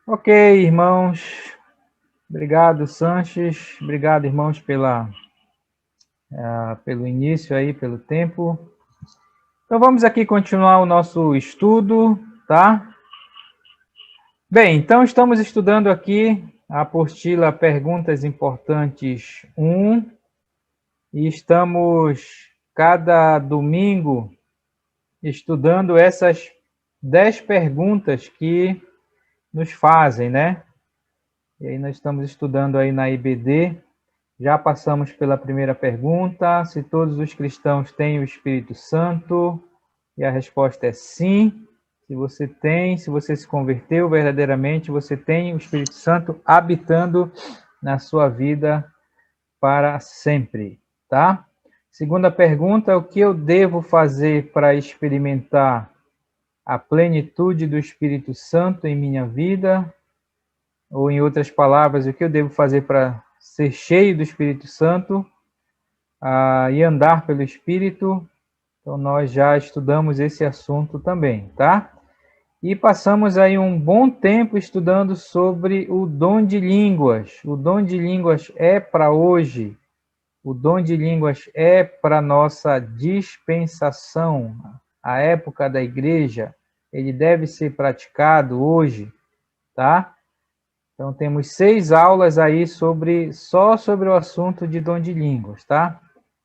Ok, irmãos. Obrigado, Sanches. Obrigado, irmãos, pelo início aí, pelo tempo. Então vamos aqui continuar o nosso estudo, tá? Bem, então estamos estudando aqui a apostila Perguntas Importantes 1 e estamos cada domingo estudando essas 10 perguntas que nos fazem, né? E aí nós estamos estudando aí na IBD. Já passamos pela primeira pergunta, se todos os cristãos têm o Espírito Santo, e a resposta é sim. Se você tem, se você se converteu verdadeiramente, você tem o Espírito Santo habitando na sua vida para sempre, tá? Segunda pergunta, o que eu devo fazer para experimentar a plenitude do Espírito Santo em minha vida? Ou, em outras palavras, o que eu devo fazer para ser cheio do Espírito Santo e andar pelo Espírito? Então, nós já estudamos esse assunto também, tá? E passamos aí um bom tempo estudando sobre o dom de línguas. O dom de línguas é para hoje. O dom de línguas é para nossa dispensação, a época da igreja. Ele deve ser praticado hoje, tá? Então, temos 6 aulas aí só sobre o assunto de dom de línguas, tá?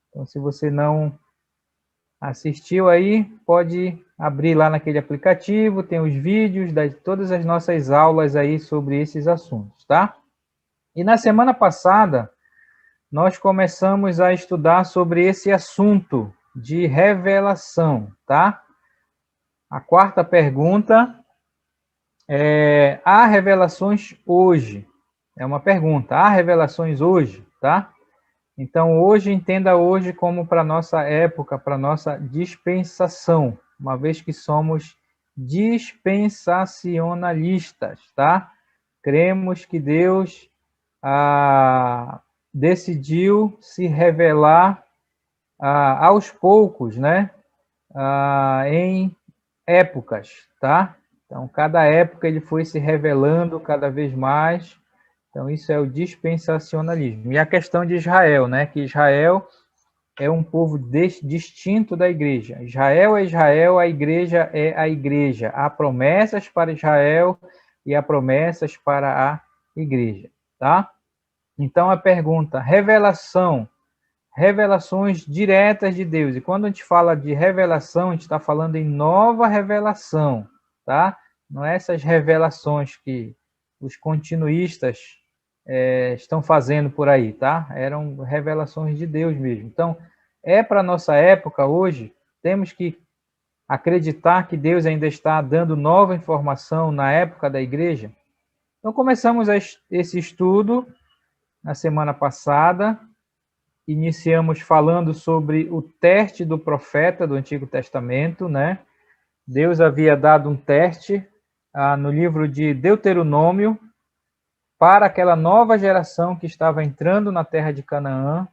Então, se você não assistiu aí, pode abrir lá naquele aplicativo, tem os vídeos de todas as nossas aulas aí sobre esses assuntos, tá? E na semana passada, nós começamos a estudar sobre esse assunto de revelação, tá? A quarta pergunta é: há revelações hoje? É uma pergunta. Há revelações hoje, tá? Então, hoje, entenda hoje como para nossa época, para nossa dispensação, uma vez que somos dispensacionalistas, tá? Cremos que Deus decidiu se revelar aos poucos, né? Em épocas, tá? Então, cada época ele foi se revelando cada vez mais. Então, isso é o dispensacionalismo. E a questão de Israel, né? Que Israel é um povo distinto da igreja. Israel é Israel, a igreja é a igreja. Há promessas para Israel e há promessas para a igreja, tá? Então, a pergunta, revelações diretas de Deus. E quando a gente fala de revelação, a gente está falando em nova revelação, tá? Não é essas revelações que os continuistas estão fazendo por aí, tá? Eram revelações de Deus mesmo. Então, para a nossa época hoje, temos que acreditar que Deus ainda está dando nova informação na época da igreja. Então, começamos esse estudo na semana passada. Iniciamos falando sobre o teste do profeta do Antigo Testamento, né? Deus havia dado um teste no livro de Deuteronômio para aquela nova geração que estava entrando na terra de Canaã,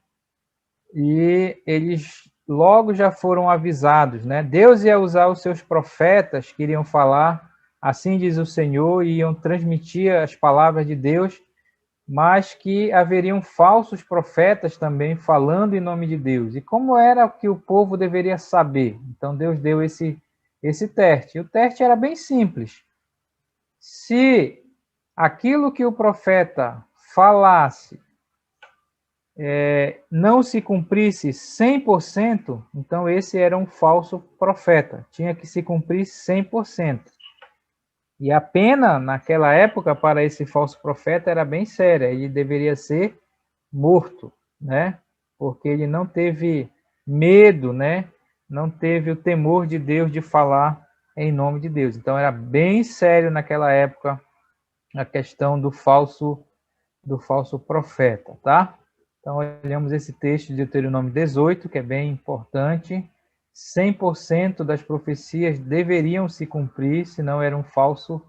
e eles logo já foram avisados, né? Deus ia usar os seus profetas que iriam falar, assim diz o Senhor, e iam transmitir as palavras de Deus, mas que haveriam falsos profetas também falando em nome de Deus. E como era que o povo deveria saber? Então Deus deu esse teste. E o teste era bem simples. Se aquilo que o profeta falasse não se cumprisse 100%, então esse era um falso profeta. Tinha que se cumprir 100%. E a pena, naquela época, para esse falso profeta era bem séria. Ele deveria ser morto, né? Porque ele não teve medo, né? Não teve o temor de Deus de falar em nome de Deus. Então era bem sério naquela época a questão do falso profeta, tá? Então olhamos esse texto de Deuteronômio 18, que é bem importante. 100% das profecias deveriam se cumprir, senão era um falso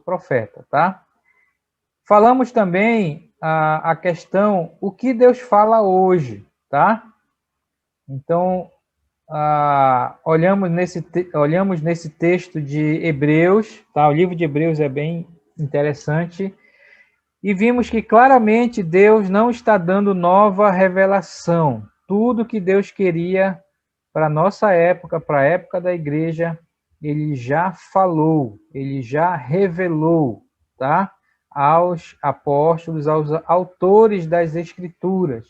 profeta, tá? Falamos também a questão, o que Deus fala hoje, tá? Então, olhamos nesse texto de Hebreus, tá? O livro de Hebreus é bem interessante. E vimos que claramente Deus não está dando nova revelação. Tudo que Deus queria para a nossa época, para a época da igreja, ele já falou, ele já revelou, tá? Aos apóstolos, aos autores das Escrituras.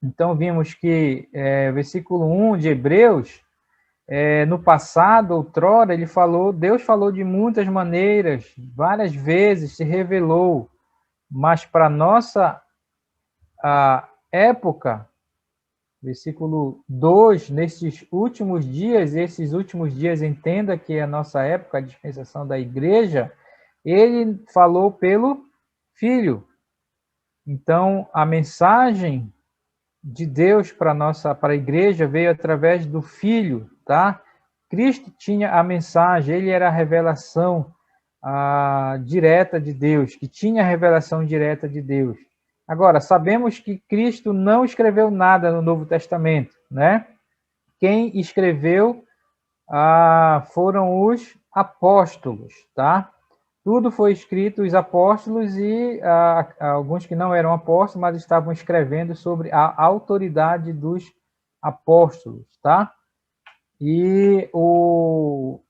Então, vimos que versículo 1 de Hebreus, no passado, outrora, Deus falou de muitas maneiras, várias vezes se revelou, mas para a nossa época, versículo 2, nesses últimos dias, entenda que é a nossa época, a dispensação da igreja, ele falou pelo Filho. Então, a mensagem de Deus para a igreja veio através do Filho, tá? Cristo tinha a mensagem, ele era a revelação direta de Deus, que tinha a revelação direta de Deus. Agora, sabemos que Cristo não escreveu nada no Novo Testamento, né? Quem escreveu foram os apóstolos, tá? Tudo foi escrito, os apóstolos e alguns que não eram apóstolos, mas estavam escrevendo sobre a autoridade dos apóstolos, tá? E o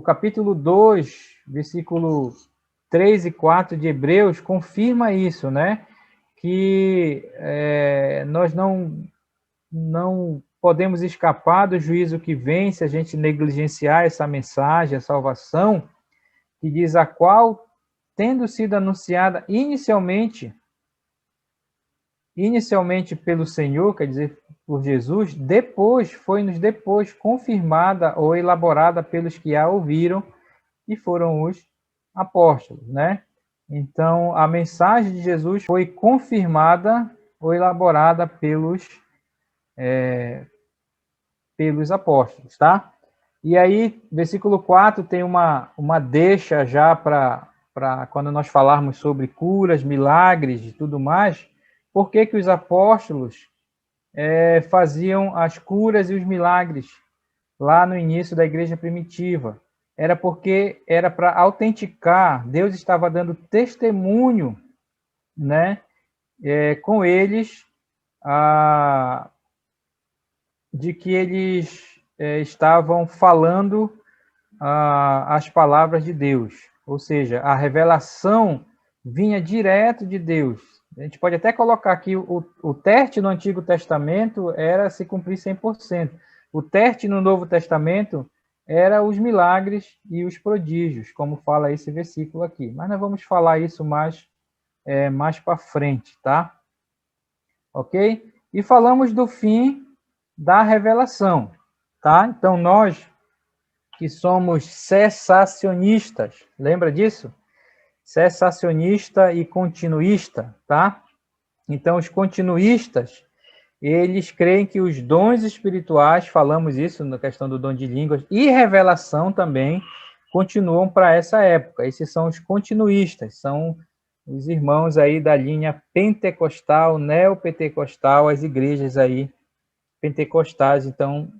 capítulo 2, versículo 3 e 4 de Hebreus confirma isso, né? Que nós não podemos escapar do juízo que vem se a gente negligenciar essa mensagem, a salvação, que diz a qual, tendo sido anunciada inicialmente pelo Senhor, quer dizer, por Jesus, foi-nos depois confirmada ou elaborada pelos que a ouviram, e foram os apóstolos, né? Então, a mensagem de Jesus foi confirmada ou elaborada pelos apóstolos, tá? E aí, versículo 4 tem uma deixa já para quando nós falarmos sobre curas, milagres e tudo mais. Por que os apóstolos faziam as curas e os milagres lá no início da igreja primitiva? Era porque era para autenticar, Deus estava dando testemunho, né, com eles, de que eles estavam falando as palavras de Deus. Ou seja, a revelação vinha direto de Deus. A gente pode até colocar aqui o teste no Antigo Testamento era se cumprir 100%. O teste no Novo Testamento era os milagres e os prodígios, como fala esse versículo aqui. Mas nós vamos falar isso mais para frente, tá? Ok? E falamos do fim da revelação, tá? Então, nós que somos cessacionistas, lembra disso? Cessacionista e continuista, tá? Então, os continuistas, eles creem que os dons espirituais, falamos isso na questão do dom de línguas, e revelação também, continuam para essa época. Esses são os continuistas, são os irmãos aí da linha pentecostal, neopentecostal, as igrejas aí pentecostais, então,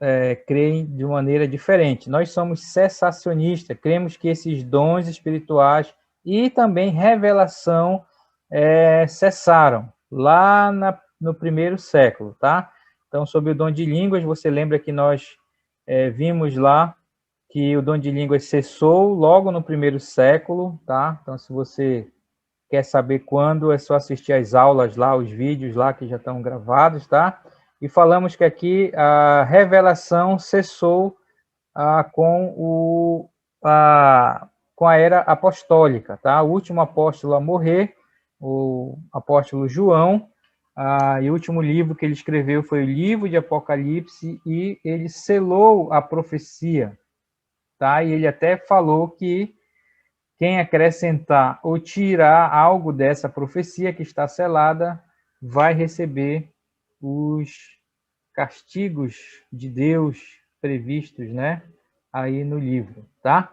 creem de maneira diferente. Nós somos cessacionistas, cremos que esses dons espirituais e também revelação cessaram lá no primeiro século, tá? Então, sobre o dom de línguas, você lembra que nós vimos lá que o dom de línguas cessou logo no primeiro século, tá? Então, se você quer saber quando, é só assistir às aulas lá, os vídeos lá que já estão gravados, tá? E falamos que aqui a revelação cessou com a era apostólica, tá? O último apóstolo a morrer, o apóstolo João, e o último livro que ele escreveu foi o livro de Apocalipse, e ele selou a profecia, tá? E ele até falou que quem acrescentar ou tirar algo dessa profecia que está selada vai receber os castigos de Deus previstos, né, aí no livro, tá?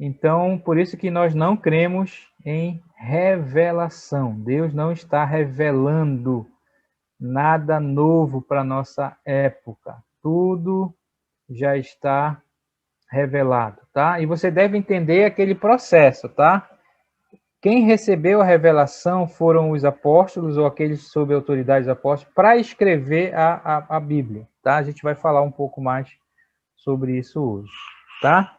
Então, por isso que nós não cremos em revelação. Deus não está revelando nada novo para a nossa época. Tudo já está revelado, tá? E você deve entender aquele processo, tá? quem recebeu a revelação foram os apóstolos ou aqueles sob a autoridade dos apóstolos para escrever a Bíblia, tá? A gente vai falar um pouco mais sobre isso hoje, tá?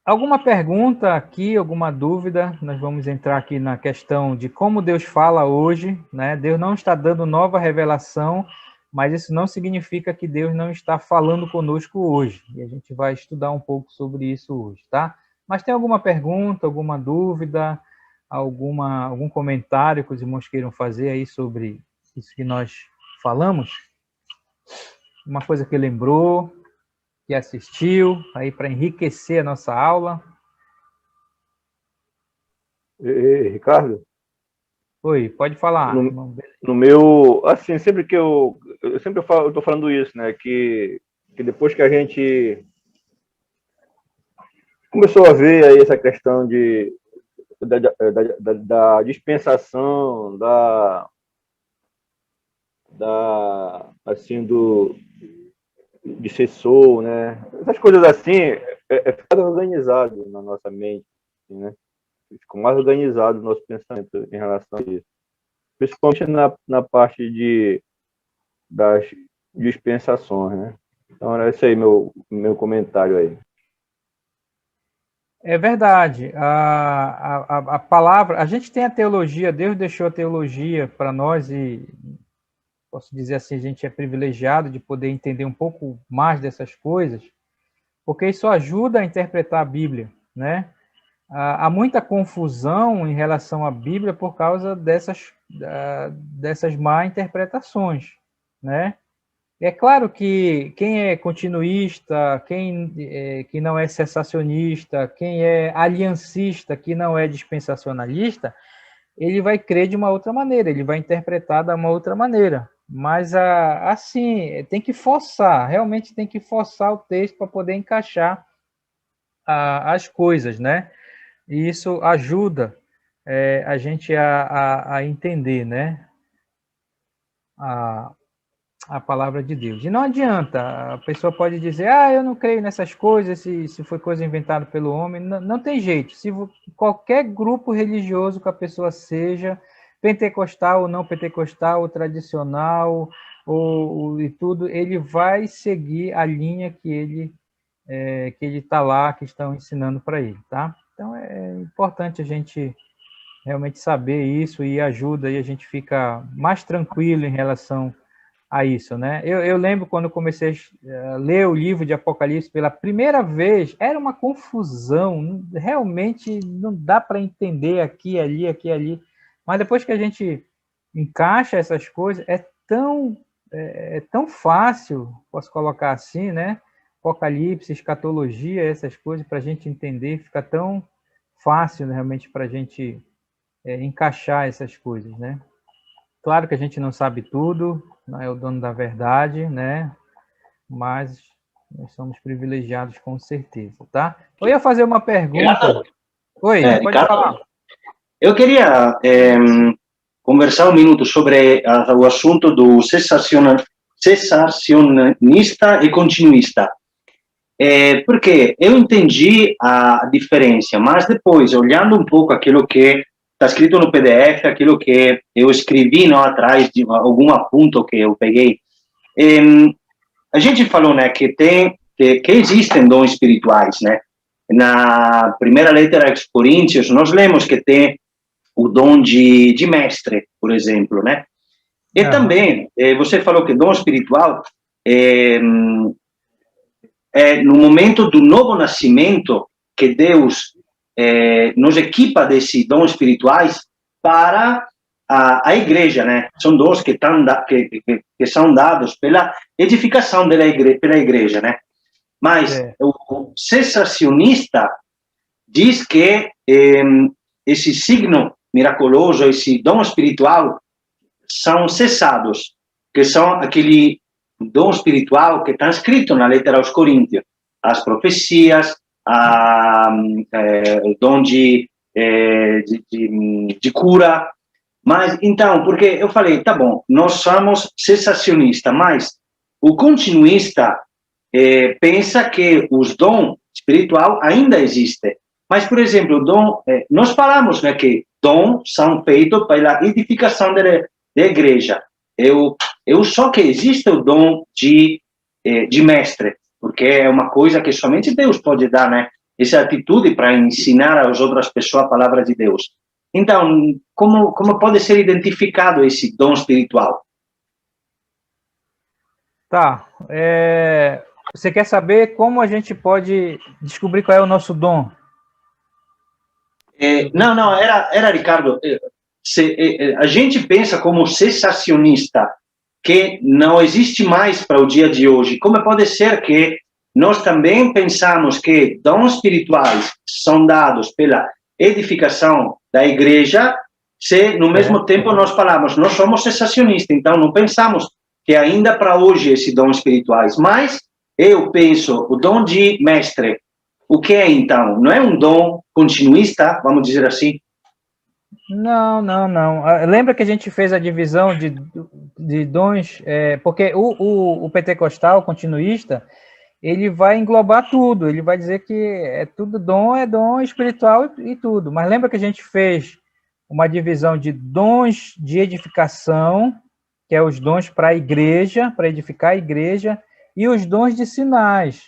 Alguma pergunta aqui, alguma dúvida? Nós vamos entrar aqui na questão de como Deus fala hoje, né? Deus não está dando nova revelação, mas isso não significa que Deus não está falando conosco hoje. E a gente vai estudar um pouco sobre isso hoje, tá? Mas tem alguma pergunta, alguma dúvida, algum comentário que os irmãos queiram fazer aí sobre isso que nós falamos? Uma coisa que lembrou, que assistiu, aí para enriquecer a nossa aula. Ricardo? Oi, pode falar. No meu, assim, sempre que eu sempre falo, eu tô falando isso, né, que depois que a gente começou a ver aí essa questão da dispensação, assim, de ser soul, né, essas coisas assim, ficar organizado na nossa mente, assim, né, ficou mais organizado o nosso pensamento em relação a isso. Principalmente na parte das dispensações, né? Então, era esse aí meu comentário aí. É verdade. A palavra, a gente tem a teologia, Deus deixou a teologia para nós e, posso dizer assim, a gente é privilegiado de poder entender um pouco mais dessas coisas, porque isso ajuda a interpretar a Bíblia, né? Há muita confusão em relação à Bíblia por causa dessas má interpretações, né? É claro que quem é continuista, que não é cessacionista, quem é aliancista, que não é dispensacionalista, ele vai crer de uma outra maneira, ele vai interpretar de uma outra maneira. Mas, assim, tem que forçar, realmente tem que forçar o texto para poder encaixar as coisas, né? E isso ajuda a gente a entender, né? A palavra de Deus. E não adianta, a pessoa pode dizer, eu não creio nessas coisas, se foi coisa inventada pelo homem, não tem jeito. Se qualquer grupo religioso que a pessoa seja, pentecostal ou não pentecostal, ou tradicional, e tudo, ele vai seguir a linha que ele está lá, que estão ensinando para ele, tá? Então, é importante a gente realmente saber isso e ajuda, e a gente fica mais tranquilo em relação a isso, né? Eu lembro quando eu comecei a ler o livro de Apocalipse pela primeira vez, era uma confusão, realmente não dá para entender aqui, ali, mas depois que a gente encaixa essas coisas, é tão fácil, posso colocar assim, né? Apocalipse, escatologia, essas coisas, para a gente entender, fica tão fácil, né, realmente, para a gente encaixar essas coisas, né? Claro que a gente não sabe tudo, não é o dono da verdade, né? Mas nós somos privilegiados com certeza, tá? Eu ia fazer uma pergunta. Oi, pode Ricardo, falar. Eu queria conversar um minuto sobre o assunto do cessacionista e continuista. Porque eu entendi a diferença, mas depois, olhando um pouco aquilo que está escrito no PDF, aquilo que eu escrevi não, atrás de algum ponto que eu peguei, a gente falou, né, que existem dons espirituais, né? Na primeira letra aos Coríntios, nós lemos que tem o dom de mestre, por exemplo, né? E também, você falou que dom espiritual no momento do novo nascimento que Deus nos equipa desses dons espirituais para a igreja, né? São dons que são dados pela edificação pela igreja, né? Mas o cessacionista diz que esse signo miraculoso, esse dom espiritual, são cessados, que são aquele dom espiritual que está escrito na letra aos Coríntios, as profecias, o dom de cura. Mas, então, porque eu falei, tá bom, nós somos cessacionistas, mas o continuista pensa que os dons espiritual ainda existem. Mas, por exemplo, o dom, nós falamos, né, que dons são feitos pela edificação da igreja. Eu só que existe o dom de mestre, porque é uma coisa que somente Deus pode dar, né? Essa atitude para ensinar às outras pessoas a palavra de Deus. Então, como pode ser identificado esse dom espiritual? Tá. Você quer saber como a gente pode descobrir qual é o nosso dom? Não, era Ricardo. A gente pensa como cessacionista, que não existe mais para o dia de hoje. Como pode ser que nós também pensamos que dons espirituais são dados pela edificação da igreja, se no mesmo tempo nós falamos, nós somos cessacionistas, então não pensamos que ainda para hoje esses dons espirituais. Mas eu penso, o dom de mestre, o que é então? Não é um dom continuista, vamos dizer assim? Não. Lembra que a gente fez a divisão de dons, porque o pentecostal continuista, ele vai englobar tudo, ele vai dizer que é dom espiritual e tudo. Mas lembra que a gente fez uma divisão de dons de edificação, que é os dons para a igreja, para edificar a igreja, e os dons de sinais,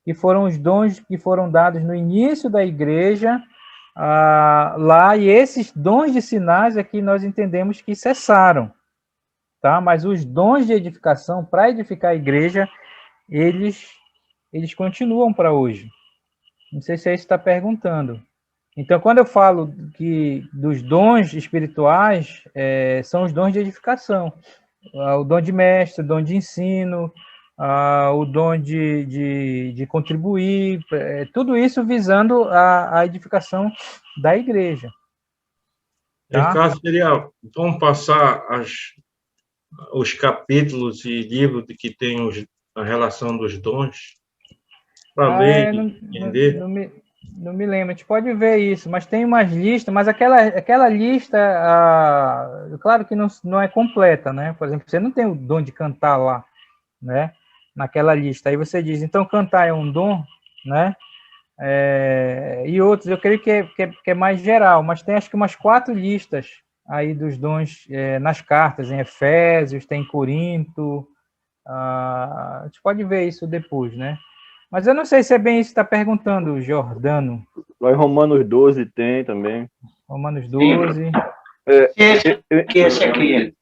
que foram os dons que foram dados no início da igreja, lá, e esses dons de sinais é que nós entendemos que cessaram, tá? Mas os dons de edificação para edificar a igreja, eles continuam para hoje. Não sei se é isso que está perguntando. Então, quando eu falo que dos dons espirituais, são os dons de edificação. O dom de mestre, o dom de ensino, o dom de contribuir, tudo isso visando a edificação da igreja. Tá? Ricardo, vamos passar os capítulos e livros que tem a relação dos dons, para ler e entender. Não me lembro, a gente pode ver isso, mas tem umas listas, mas aquela lista, claro que não é completa, né? Por exemplo, você não tem o dom de cantar lá, né? Naquela lista. Aí você diz, então cantar é um dom, né? E outros, eu creio que é mais geral, mas tem acho que umas 4 listas aí dos dons nas cartas, em Efésios, tem em Corinto, a gente pode ver isso depois, né? Mas eu não sei se é bem isso que está perguntando, Jordano. Lá em Romanos 12 tem também. Romanos 12. Que esse aqui.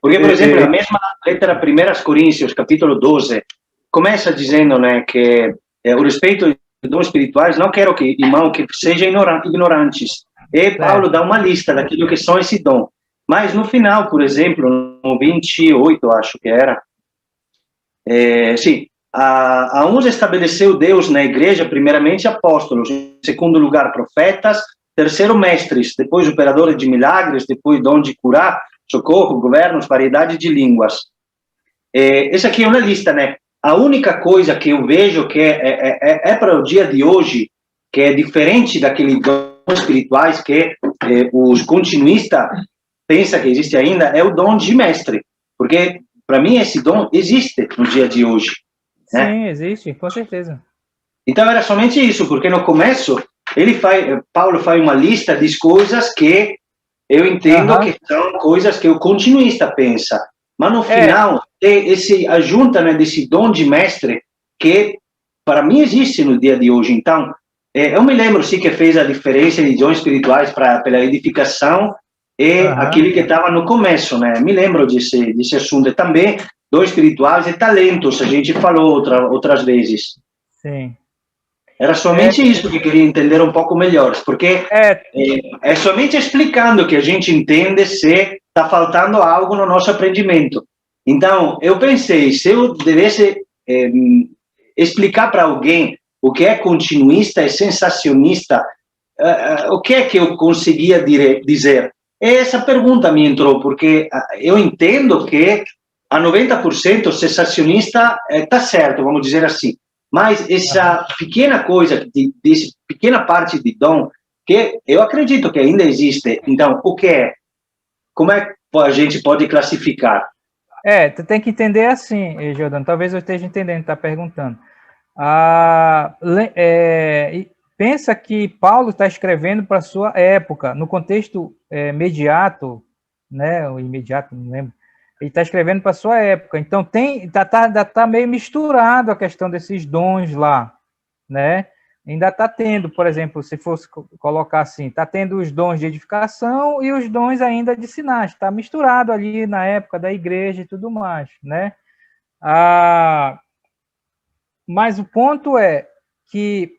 Porque, por exemplo, a mesma letra 1 Coríntios, capítulo 12, começa dizendo, né, que o respeito dos dons espirituais, não quero que, irmão, que sejam ignorantes. E Paulo dá uma lista daquilo que são esse dom. Mas no final, por exemplo, no 28, acho que era, sim, a uns estabeleceu Deus na igreja, primeiramente apóstolos, em segundo lugar profetas, terceiro mestres, depois operadores de milagres, depois dom de curar, socorro, governos, variedade de línguas. Essa aqui é uma lista, né? A única coisa que eu vejo que é para o dia de hoje, que é diferente daqueles dons espirituais que os continuistas pensam que existe ainda, é o dom de mestre. Porque, para mim, esse dom existe no dia de hoje. Né? Sim, existe, com certeza. Então, era somente isso, porque no começo, Paulo faz uma lista de coisas que eu entendo que são coisas que o continuista pensa. Mas no final, a junta, né, desse dom de mestre, que para mim existe no dia de hoje. Então, eu me lembro sim que fez a diferença de dons espirituais pela edificação e aquele que estava no começo, né? Me lembro desse assunto. E também dons espirituais e talentos, a gente falou outras vezes. Sim. Era somente isso que eu queria entender um pouco melhor, porque é somente explicando que a gente entende se está faltando algo no nosso aprendimento. Então, eu pensei, se eu devesse explicar para alguém o que é continuista e sensacionista, o que é que eu conseguia dizer? Essa pergunta me entrou, porque eu entendo que a 90% sensacionista está certo, vamos dizer assim. Mas essa pequena coisa, dessa pequena parte de dom, que eu acredito que ainda existe. Então, o que é? Como é que a gente pode classificar? Tu tem que entender assim, Jordano, talvez eu esteja entendendo, está perguntando. pensa que Paulo está escrevendo para a sua época, no contexto imediato, né, o imediato, não lembro, ele está escrevendo para a sua época, então tá meio misturado a questão desses dons lá, né, ainda está tendo, por exemplo, se fosse colocar assim, está tendo os dons de edificação e os dons ainda de sinais, está misturado ali na época da igreja e tudo mais, né, mas o ponto é que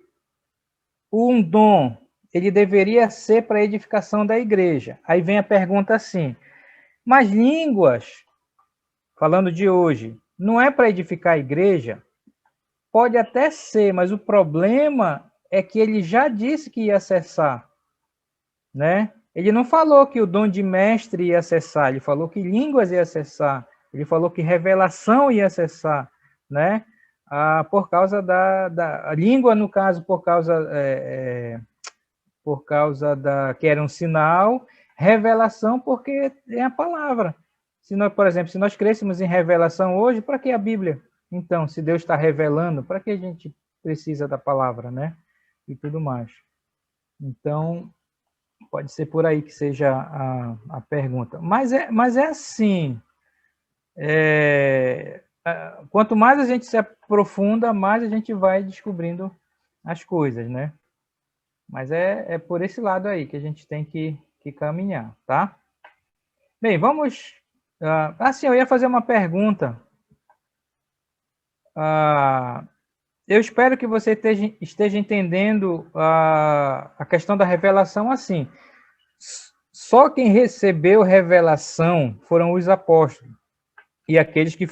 um dom, ele deveria ser para a edificação da igreja. Aí vem a pergunta assim, mas línguas, falando de hoje, não é para edificar a igreja? Pode até ser, mas o problema é que ele já disse que ia cessar, né? Ele não falou que o dom de mestre ia cessar, ele falou que línguas ia cessar, ele falou que revelação ia cessar, né? Por causa da língua, no caso, por causa que era um sinal, revelação porque é a palavra. Se nós, por exemplo, se nós crêssemos em revelação hoje, para que a Bíblia? Então, se Deus está revelando, para que a gente precisa da palavra, né? E tudo mais. Então, pode ser por aí que seja a pergunta. Mas é assim, quanto mais a gente se aprofunda, mais a gente vai descobrindo as coisas, né? Mas é por esse lado aí que a gente tem que caminhar, tá? Bem, vamos... eu ia fazer uma pergunta. Eu espero que você esteja entendendo a questão da revelação assim. Só quem recebeu revelação foram os apóstolos e aqueles que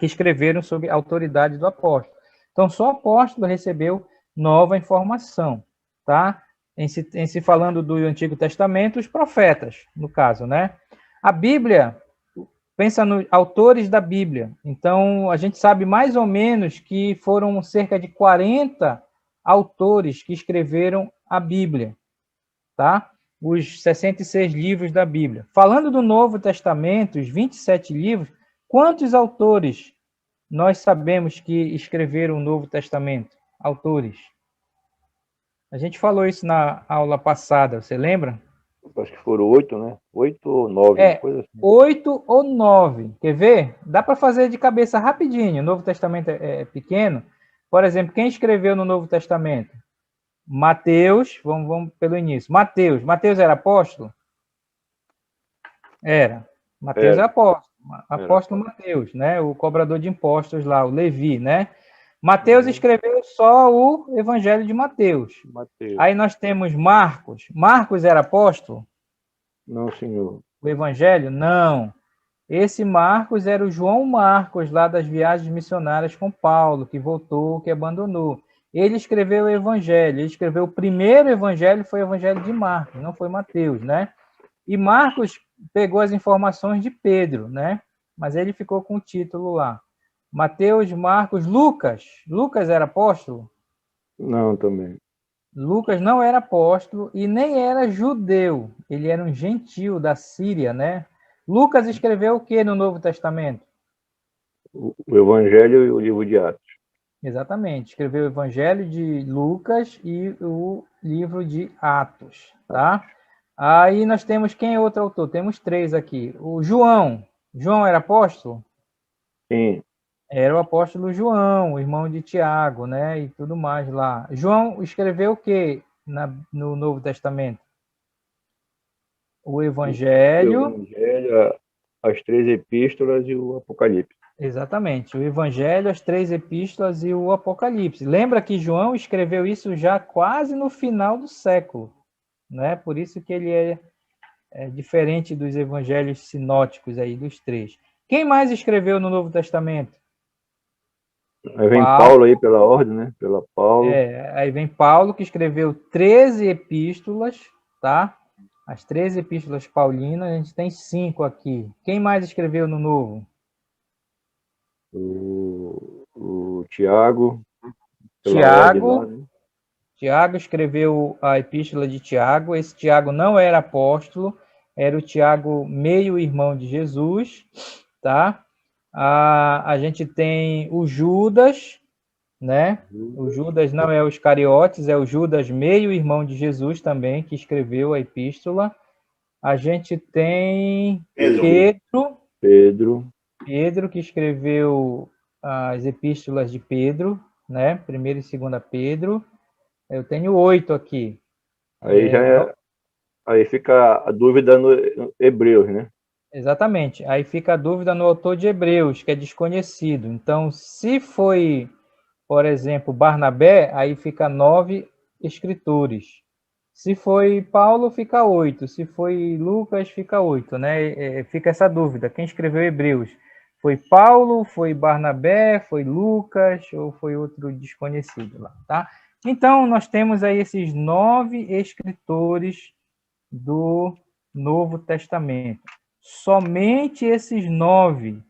escreveram sob a autoridade do apóstolo. Então, só o apóstolo recebeu nova informação, tá? Em se falando do Antigo Testamento, os profetas, no caso, né? A Bíblia, pensa nos autores da Bíblia. Então, a gente sabe mais ou menos que foram cerca de 40 autores que escreveram a Bíblia, tá? Os 66 livros da Bíblia. Falando do Novo Testamento, os 27 livros, quantos autores nós sabemos que escreveram o Novo Testamento? Autores. A gente falou isso na aula passada, você lembra? Acho que foram 8, né? 8 ou 9, coisa assim. 8 ou 9. Quer ver? Dá para fazer de cabeça rapidinho. O Novo Testamento é pequeno. Por exemplo, quem escreveu no Novo Testamento? Mateus, vamos pelo início. Mateus era apóstolo? Era. Mateus é apóstolo. Apóstolo Mateus, né? O cobrador de impostos lá, o Levi, né? Mateus escreveu só o Evangelho de Mateus. Aí nós temos Marcos. Marcos era apóstolo? Não, senhor. O Evangelho? Não. Esse Marcos era o João Marcos, lá das viagens missionárias com Paulo, que voltou, que abandonou. Ele escreveu o Evangelho. Ele escreveu o primeiro Evangelho, foi o Evangelho de Marcos, não foi Mateus, né? E Marcos pegou as informações de Pedro, né? Mas ele ficou com o título lá. Mateus, Marcos, Lucas. Lucas era apóstolo? Não, também. Lucas não era apóstolo e nem era judeu. Ele era um gentil da Síria, né? Lucas escreveu o que no Novo Testamento? O Evangelho e o livro de Atos. Exatamente. Escreveu o Evangelho de Lucas e o livro de Atos, tá? Aí nós temos quem é outro autor? Temos 3 aqui. O João. João era apóstolo? Sim. Era o apóstolo João, o irmão de Tiago, né? E tudo mais lá. João escreveu o que no Novo Testamento? O Evangelho, as 3 epístolas e o Apocalipse. Exatamente, o Evangelho, as 3 epístolas e o Apocalipse. Lembra que João escreveu isso já quase no final do século, né? Por isso que ele é diferente dos evangelhos sinóticos aí, dos 3. Quem mais escreveu no Novo Testamento? Aí vem Paulo aí pela ordem, né? Pela Paulo. Aí vem Paulo, que escreveu 13 epístolas, tá? As 13 epístolas paulinas, a gente tem 5 aqui. Quem mais escreveu no Novo? O Tiago. Tiago escreveu a epístola de Tiago. Esse Tiago não era apóstolo, era o Tiago meio-irmão de Jesus, tá? A gente tem o Judas, né? O Judas não é o Iscariotes, é o Judas, meio-irmão de Jesus também, que escreveu a epístola. A gente tem Pedro, que escreveu as epístolas de Pedro, né? 1ª e 2ª Pedro. Eu tenho 8 aqui. Aí fica a dúvida no Hebreus, né? Exatamente. Aí fica a dúvida no autor de Hebreus, que é desconhecido. Então, se foi, por exemplo, Barnabé, aí fica 9 escritores. Se foi Paulo, fica 8. Se foi Lucas, fica 8, né? Fica essa dúvida. Quem escreveu Hebreus? Foi Paulo, foi Barnabé, foi Lucas ou foi outro desconhecido lá, tá? Então, nós temos aí esses 9 escritores do Novo Testamento. Somente esses 9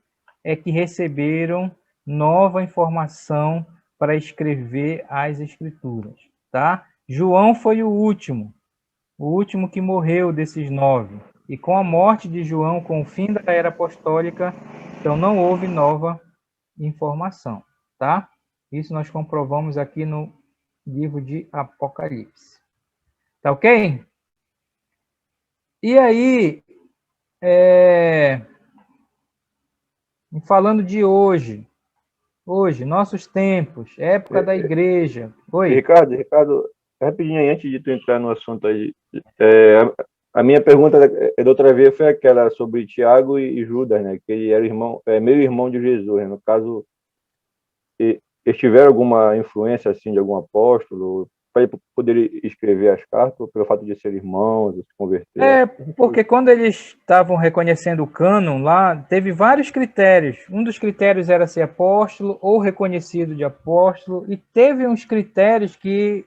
é que receberam nova informação para escrever as Escrituras, tá? João foi o último que morreu desses 9. E com a morte de João, com o fim da era apostólica, então não houve nova informação, tá? Isso nós comprovamos aqui no livro de Apocalipse. Tá ok? E aí, falando de hoje, nossos tempos, época da igreja. Oi. Ricardo, rapidinho aí, antes de tu entrar no assunto aí, a minha pergunta da outra vez foi aquela sobre Tiago e Judas, né? Que ele era meio-irmão de Jesus, né? No caso, eles tiveram alguma influência assim de algum apóstolo para ele poder escrever as cartas, ou pelo fato de ser irmãos, de se converter? Porque quando eles estavam reconhecendo o cânon lá, teve vários critérios. Um dos critérios era ser apóstolo ou reconhecido de apóstolo, e teve uns critérios que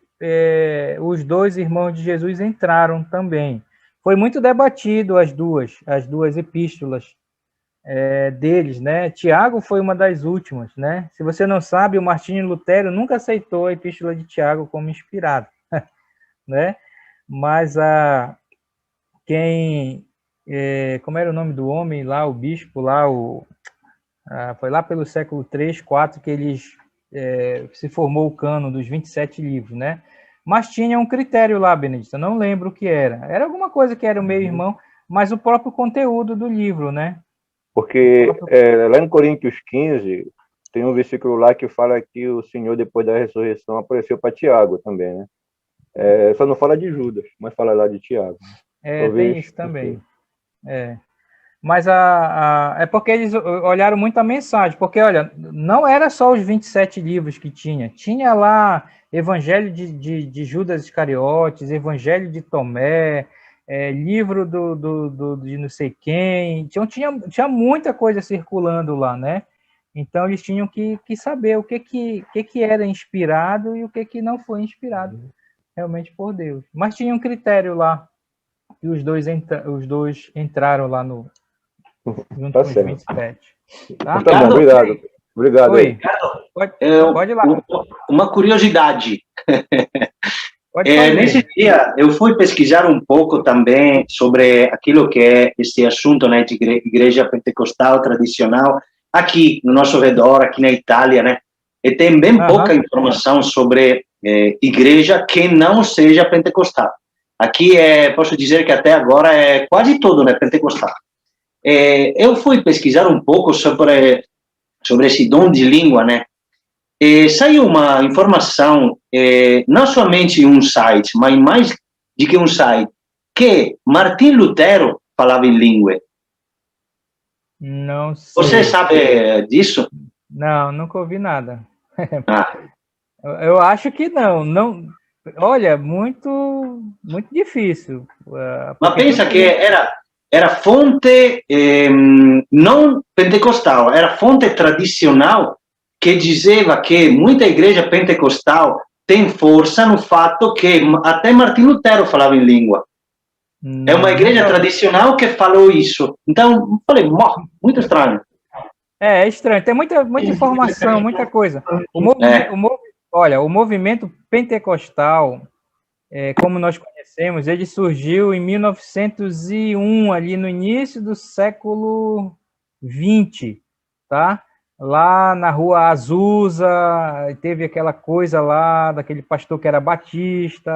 os 2 irmãos de Jesus entraram também. Foi muito debatido as duas epístolas deles, né? Tiago foi uma das últimas, né? Se você não sabe, o Martinho Lutero nunca aceitou a epístola de Tiago como inspirada, né? Mas como era o nome do homem lá, o bispo lá, foi lá pelo século 3, 4 que eles se formou o cânon dos 27 livros, né? Mas tinha um critério lá, Benedito, eu não lembro o que era. Era alguma coisa que era o meio-irmão, mas o próprio conteúdo do livro, né? Porque lá em Coríntios 15, tem um versículo lá que fala que o Senhor, depois da ressurreição, apareceu para Tiago também, né? Só não fala de Judas, mas fala lá de Tiago. Tem isso também. Mas é porque eles olharam muito a mensagem, porque, olha, não era só os 27 livros que tinha lá Evangelho de Judas Iscariotes, Evangelho de Tomé, livro de não sei quem, então tinha muita coisa circulando lá, né? Então eles tinham que saber o que era inspirado e o que não foi inspirado realmente por Deus. Mas tinha um critério lá, e os dois entraram lá junto com os 27. Tá? Tá bom, obrigado. Obrigado. Oi. Pode ir lá. Uma curiosidade. Nesse dia, eu fui pesquisar um pouco também sobre aquilo que é este assunto, né, de igreja pentecostal tradicional, aqui no nosso redor, aqui na Itália, né? E tem bem pouca informação sobre igreja que não seja pentecostal. Aqui posso dizer que até agora é quase todo, né, pentecostal. Eu fui pesquisar um pouco sobre esse dom de língua, né? Saiu uma informação, não somente em um site, mas mais do que um site, que Martim Lutero falava em língua. Não sei. Você sabe disso? Não, nunca ouvi nada. Eu acho que não. Olha, muito difícil. Mas pensa que era fonte não pentecostal, era fonte tradicional que dizia que muita igreja pentecostal tem força no fato que até Martim Lutero falava em língua. É uma igreja tradicional que falou isso. Então, falei, muito estranho. É estranho, tem muita informação, muita coisa. Olha, o movimento pentecostal, como nós conhecemos, ele surgiu em 1901, ali no início do século XX, tá? lá na rua Azusa, teve aquela coisa lá, daquele pastor que era batista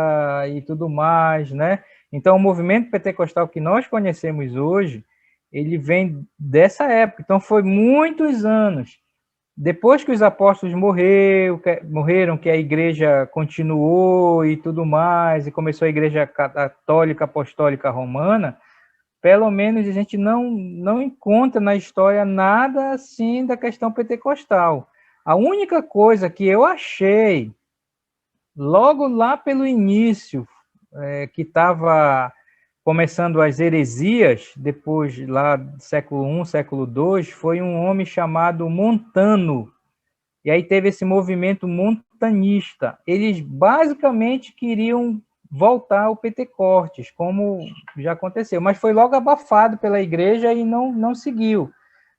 e tudo mais, né? Então, o movimento pentecostal que nós conhecemos hoje, ele vem dessa época. Então, foi muitos anos. Depois que os apóstolos morreram, que a igreja continuou e tudo mais, e começou a igreja católica apostólica romana, pelo menos a gente não encontra na história nada assim da questão pentecostal. A única coisa que eu achei, logo lá pelo início, que estava começando as heresias, depois lá do século I, século II, foi um homem chamado Montano. E aí teve esse movimento montanista. Eles basicamente queriam voltar ao Pentecostes, como já aconteceu, mas foi logo abafado pela igreja e não seguiu.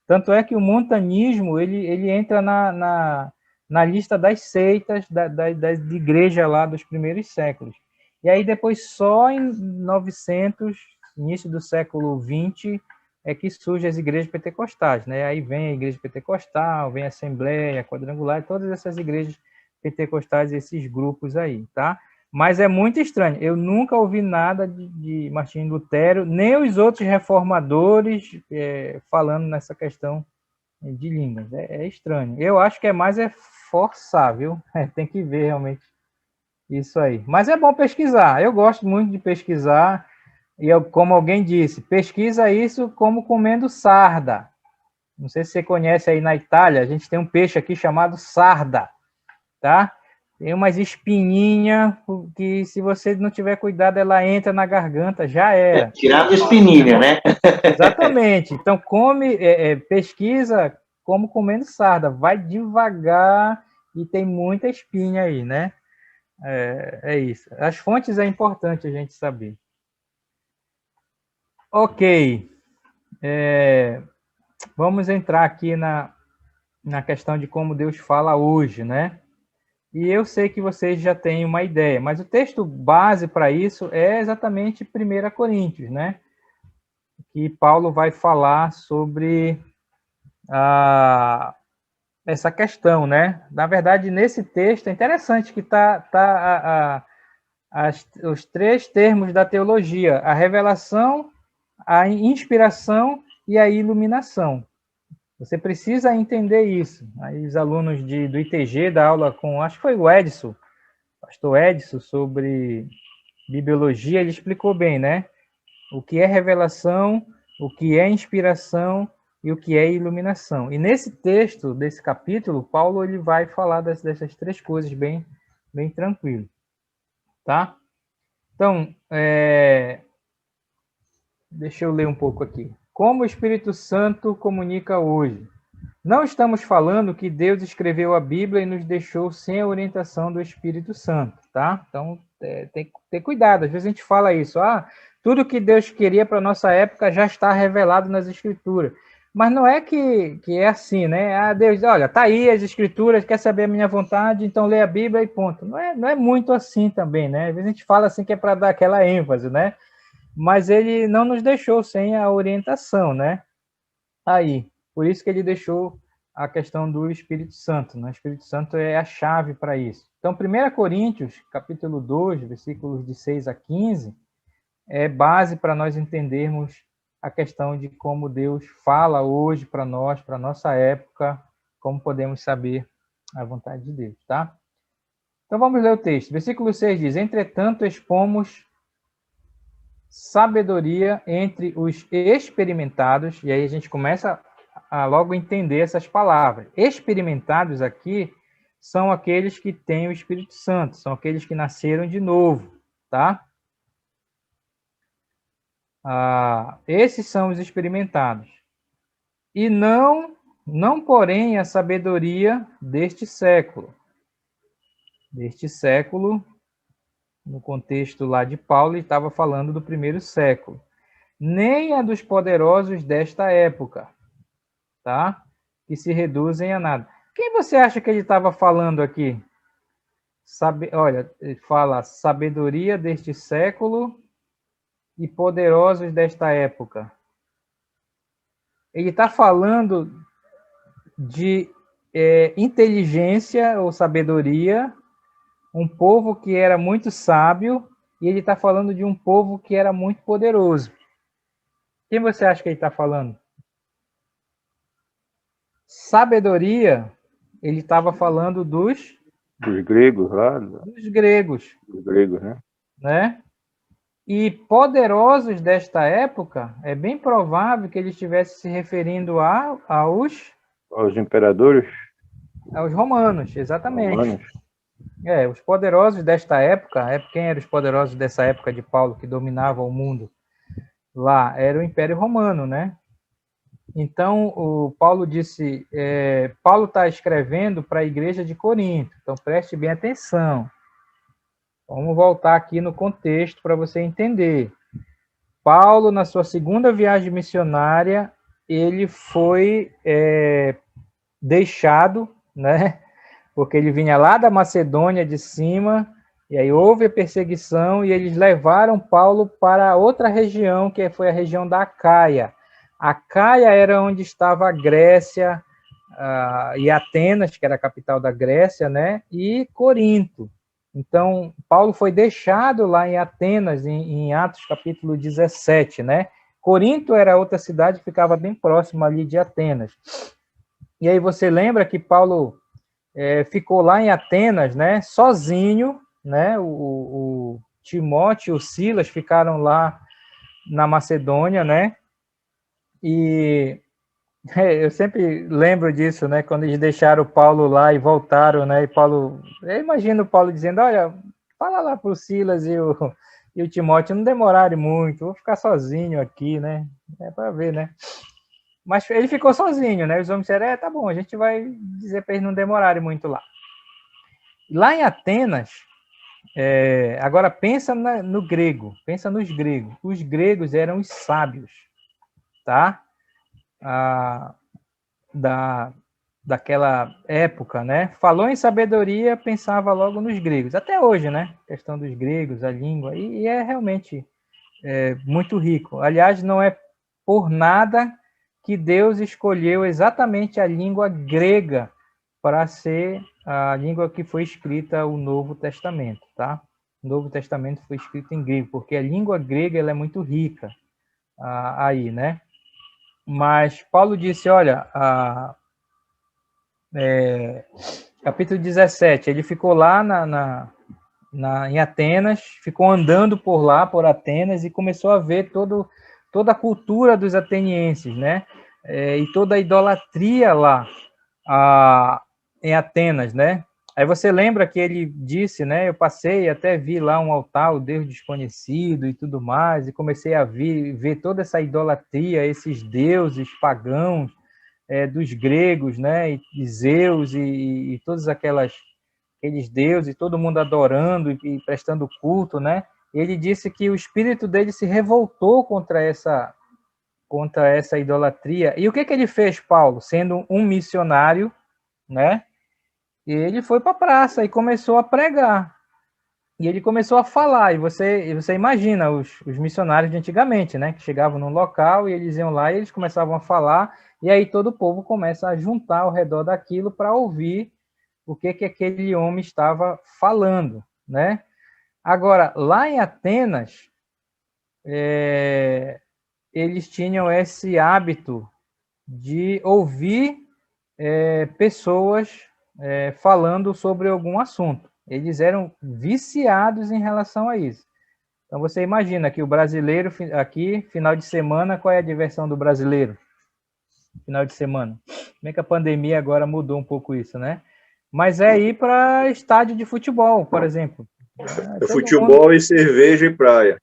Tanto é que o montanismo ele entra na lista das seitas das igrejas lá dos primeiros séculos. E aí depois só em 900, início do século XX, é que surgem as igrejas pentecostais, né? Aí vem a igreja pentecostal, vem a Assembleia Quadrangular, todas essas igrejas pentecostais, esses grupos aí, tá? Mas é muito estranho. Eu nunca ouvi nada de Martinho Lutero, nem os outros reformadores falando nessa questão de línguas. É estranho. Eu acho que é mais forçar, viu? Tem que ver realmente isso aí. Mas é bom pesquisar. Eu gosto muito de pesquisar. E como alguém disse, pesquisa isso como comendo sarda. Não sei se você conhece aí na Itália, a gente tem um peixe aqui chamado sarda, tá? Tem umas espinhinhas que, se você não tiver cuidado, ela entra na garganta, já era. Tirando a espininha, né? Exatamente. Então, pesquisa como comendo sarda. Vai devagar e tem muita espinha aí, né? É isso. As fontes é importante a gente saber. Ok. Vamos entrar aqui na questão de como Deus fala hoje, né? E eu sei que vocês já têm uma ideia, mas o texto base para isso é exatamente 1 Coríntios, né? Que Paulo vai falar sobre essa questão, né? Na verdade, nesse texto é interessante que os três termos da teologia: a revelação, a inspiração e a iluminação. Você precisa entender isso. Aí os alunos do ITG da aula com, acho que foi o Edson, pastor Edson, sobre bibliologia, ele explicou bem, né? O que é revelação, o que é inspiração e o que é iluminação. E nesse texto, desse capítulo, Paulo ele vai falar dessas três coisas bem tranquilo, tá? Então, deixa eu ler um pouco aqui. Como o Espírito Santo comunica hoje? Não estamos falando que Deus escreveu a Bíblia e nos deixou sem a orientação do Espírito Santo, tá? Então, tem que ter cuidado. Às vezes a gente fala isso, tudo que Deus queria para a nossa época já está revelado nas Escrituras. Mas não é que é assim, né? Deus, olha, tá aí as Escrituras, quer saber a minha vontade, então lê a Bíblia e ponto. Não é muito assim também, né? Às vezes a gente fala assim que é para dar aquela ênfase, né? Mas ele não nos deixou sem a orientação, né? Aí, por isso que ele deixou a questão do Espírito Santo, né? O Espírito Santo é a chave para isso. Então, 1 Coríntios, capítulo 2, versículos de 6 a 15, é base para nós entendermos a questão de como Deus fala hoje para nós, para a nossa época, como podemos saber a vontade de Deus, tá? Então, vamos ler o texto. Versículo 6 diz: entretanto, expomos sabedoria entre os experimentados, e aí a gente começa a logo entender essas palavras. Experimentados aqui são aqueles que têm o Espírito Santo, são aqueles que nasceram de novo, tá? Esses são os experimentados. E não porém a sabedoria deste século. Deste século, no contexto lá de Paulo, ele estava falando do primeiro século. Nem a dos poderosos desta época, tá? Que se reduzem a nada. Quem você acha que ele estava falando aqui? Olha, ele fala sabedoria deste século e poderosos desta época. Ele está falando de inteligência ou sabedoria, um povo que era muito sábio, e ele está falando de um povo que era muito poderoso. Quem você acha que ele está falando? Sabedoria, ele estava falando dos gregos lá, gregos, dos gregos, né? E poderosos desta época, é bem provável que ele estivesse se referindo aos imperadores, aos romanos, exatamente. romanos. Os poderosos desta época, quem eram os poderosos dessa época de Paulo que dominavam o mundo lá? Era o Império Romano, né? Então, o Paulo disse, Paulo está escrevendo para a igreja de Corinto, então preste bem atenção. Vamos voltar aqui no contexto para você entender. Paulo, na sua segunda viagem missionária, ele foi deixado, né? Porque ele vinha lá da Macedônia de cima, e aí houve a perseguição, e eles levaram Paulo para outra região, que foi a região da Acaia. A Caia era onde estava a Grécia, e Atenas, que era a capital da Grécia, né? E Corinto. Então, Paulo foi deixado lá em Atenas, em Atos capítulo 17, né? Corinto era outra cidade que ficava bem próxima ali de Atenas. E aí você lembra que Paulo ficou lá em Atenas, né? Sozinho, né? O Timóteo e o Silas ficaram lá na Macedônia, né? E eu sempre lembro disso, né? Quando eles deixaram o Paulo lá e voltaram, né? E Paulo, eu imagino o Paulo dizendo, olha, fala lá para o Silas e o Timóteo não demorarem muito, vou ficar sozinho aqui, né? É para ver, né? Mas ele ficou sozinho, né? Os homens disseram, tá bom, a gente vai dizer para eles não demorarem muito lá. Lá em Atenas, agora pensa no grego, pensa nos gregos. Os gregos eram os sábios, tá? Daquela época, né? Falou em sabedoria, pensava logo nos gregos. Até hoje, né? A questão dos gregos, a língua, e é realmente muito rico. Aliás, não é por nada que Deus escolheu exatamente a língua grega para ser a língua que foi escrita o Novo Testamento, tá? O Novo Testamento foi escrito em grego, porque a língua grega ela é muito rica aí, né? Mas Paulo disse, olha, capítulo 17, ele ficou lá em Atenas, ficou andando por lá, por Atenas, e começou a ver toda a cultura dos atenienses, né? E toda a idolatria lá em Atenas, né? Aí você lembra que ele disse, né? Eu passei, até vi lá um altar, o Deus desconhecido e tudo mais, e comecei a ver toda essa idolatria, esses deuses pagãos dos gregos, né? E Zeus e todos aqueles deuses, todo mundo adorando e prestando culto, né? Ele disse que o espírito dele se revoltou contra essa idolatria. E o que ele fez, Paulo? Sendo um missionário, né? Ele foi para a praça e começou a pregar. E ele começou a falar. E você imagina os missionários de antigamente, né? Que chegavam num local e eles iam lá e eles começavam a falar. E aí todo o povo começa a juntar ao redor daquilo para ouvir o que aquele homem estava falando, né? Agora, lá em Atenas, eles tinham esse hábito de ouvir pessoas falando sobre algum assunto. Eles eram viciados em relação a isso. Então, você imagina que o brasileiro, aqui, final de semana, qual é a diversão do brasileiro? Final de semana. Como é que a pandemia agora mudou um pouco isso, né? Mas é ir para estádio de futebol, por exemplo. Futebol e cerveja e praia.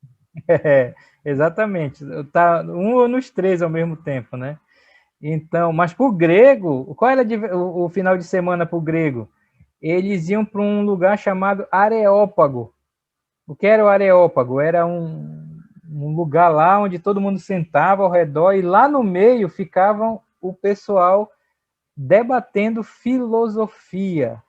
Exatamente. Tá um nos três ao mesmo tempo, né? Então, mas para o grego, qual era o final de semana para o grego? Eles iam para um lugar chamado Areópago. O que era o Areópago? Era um lugar lá onde todo mundo sentava ao redor e lá no meio ficavam o pessoal debatendo filosofia,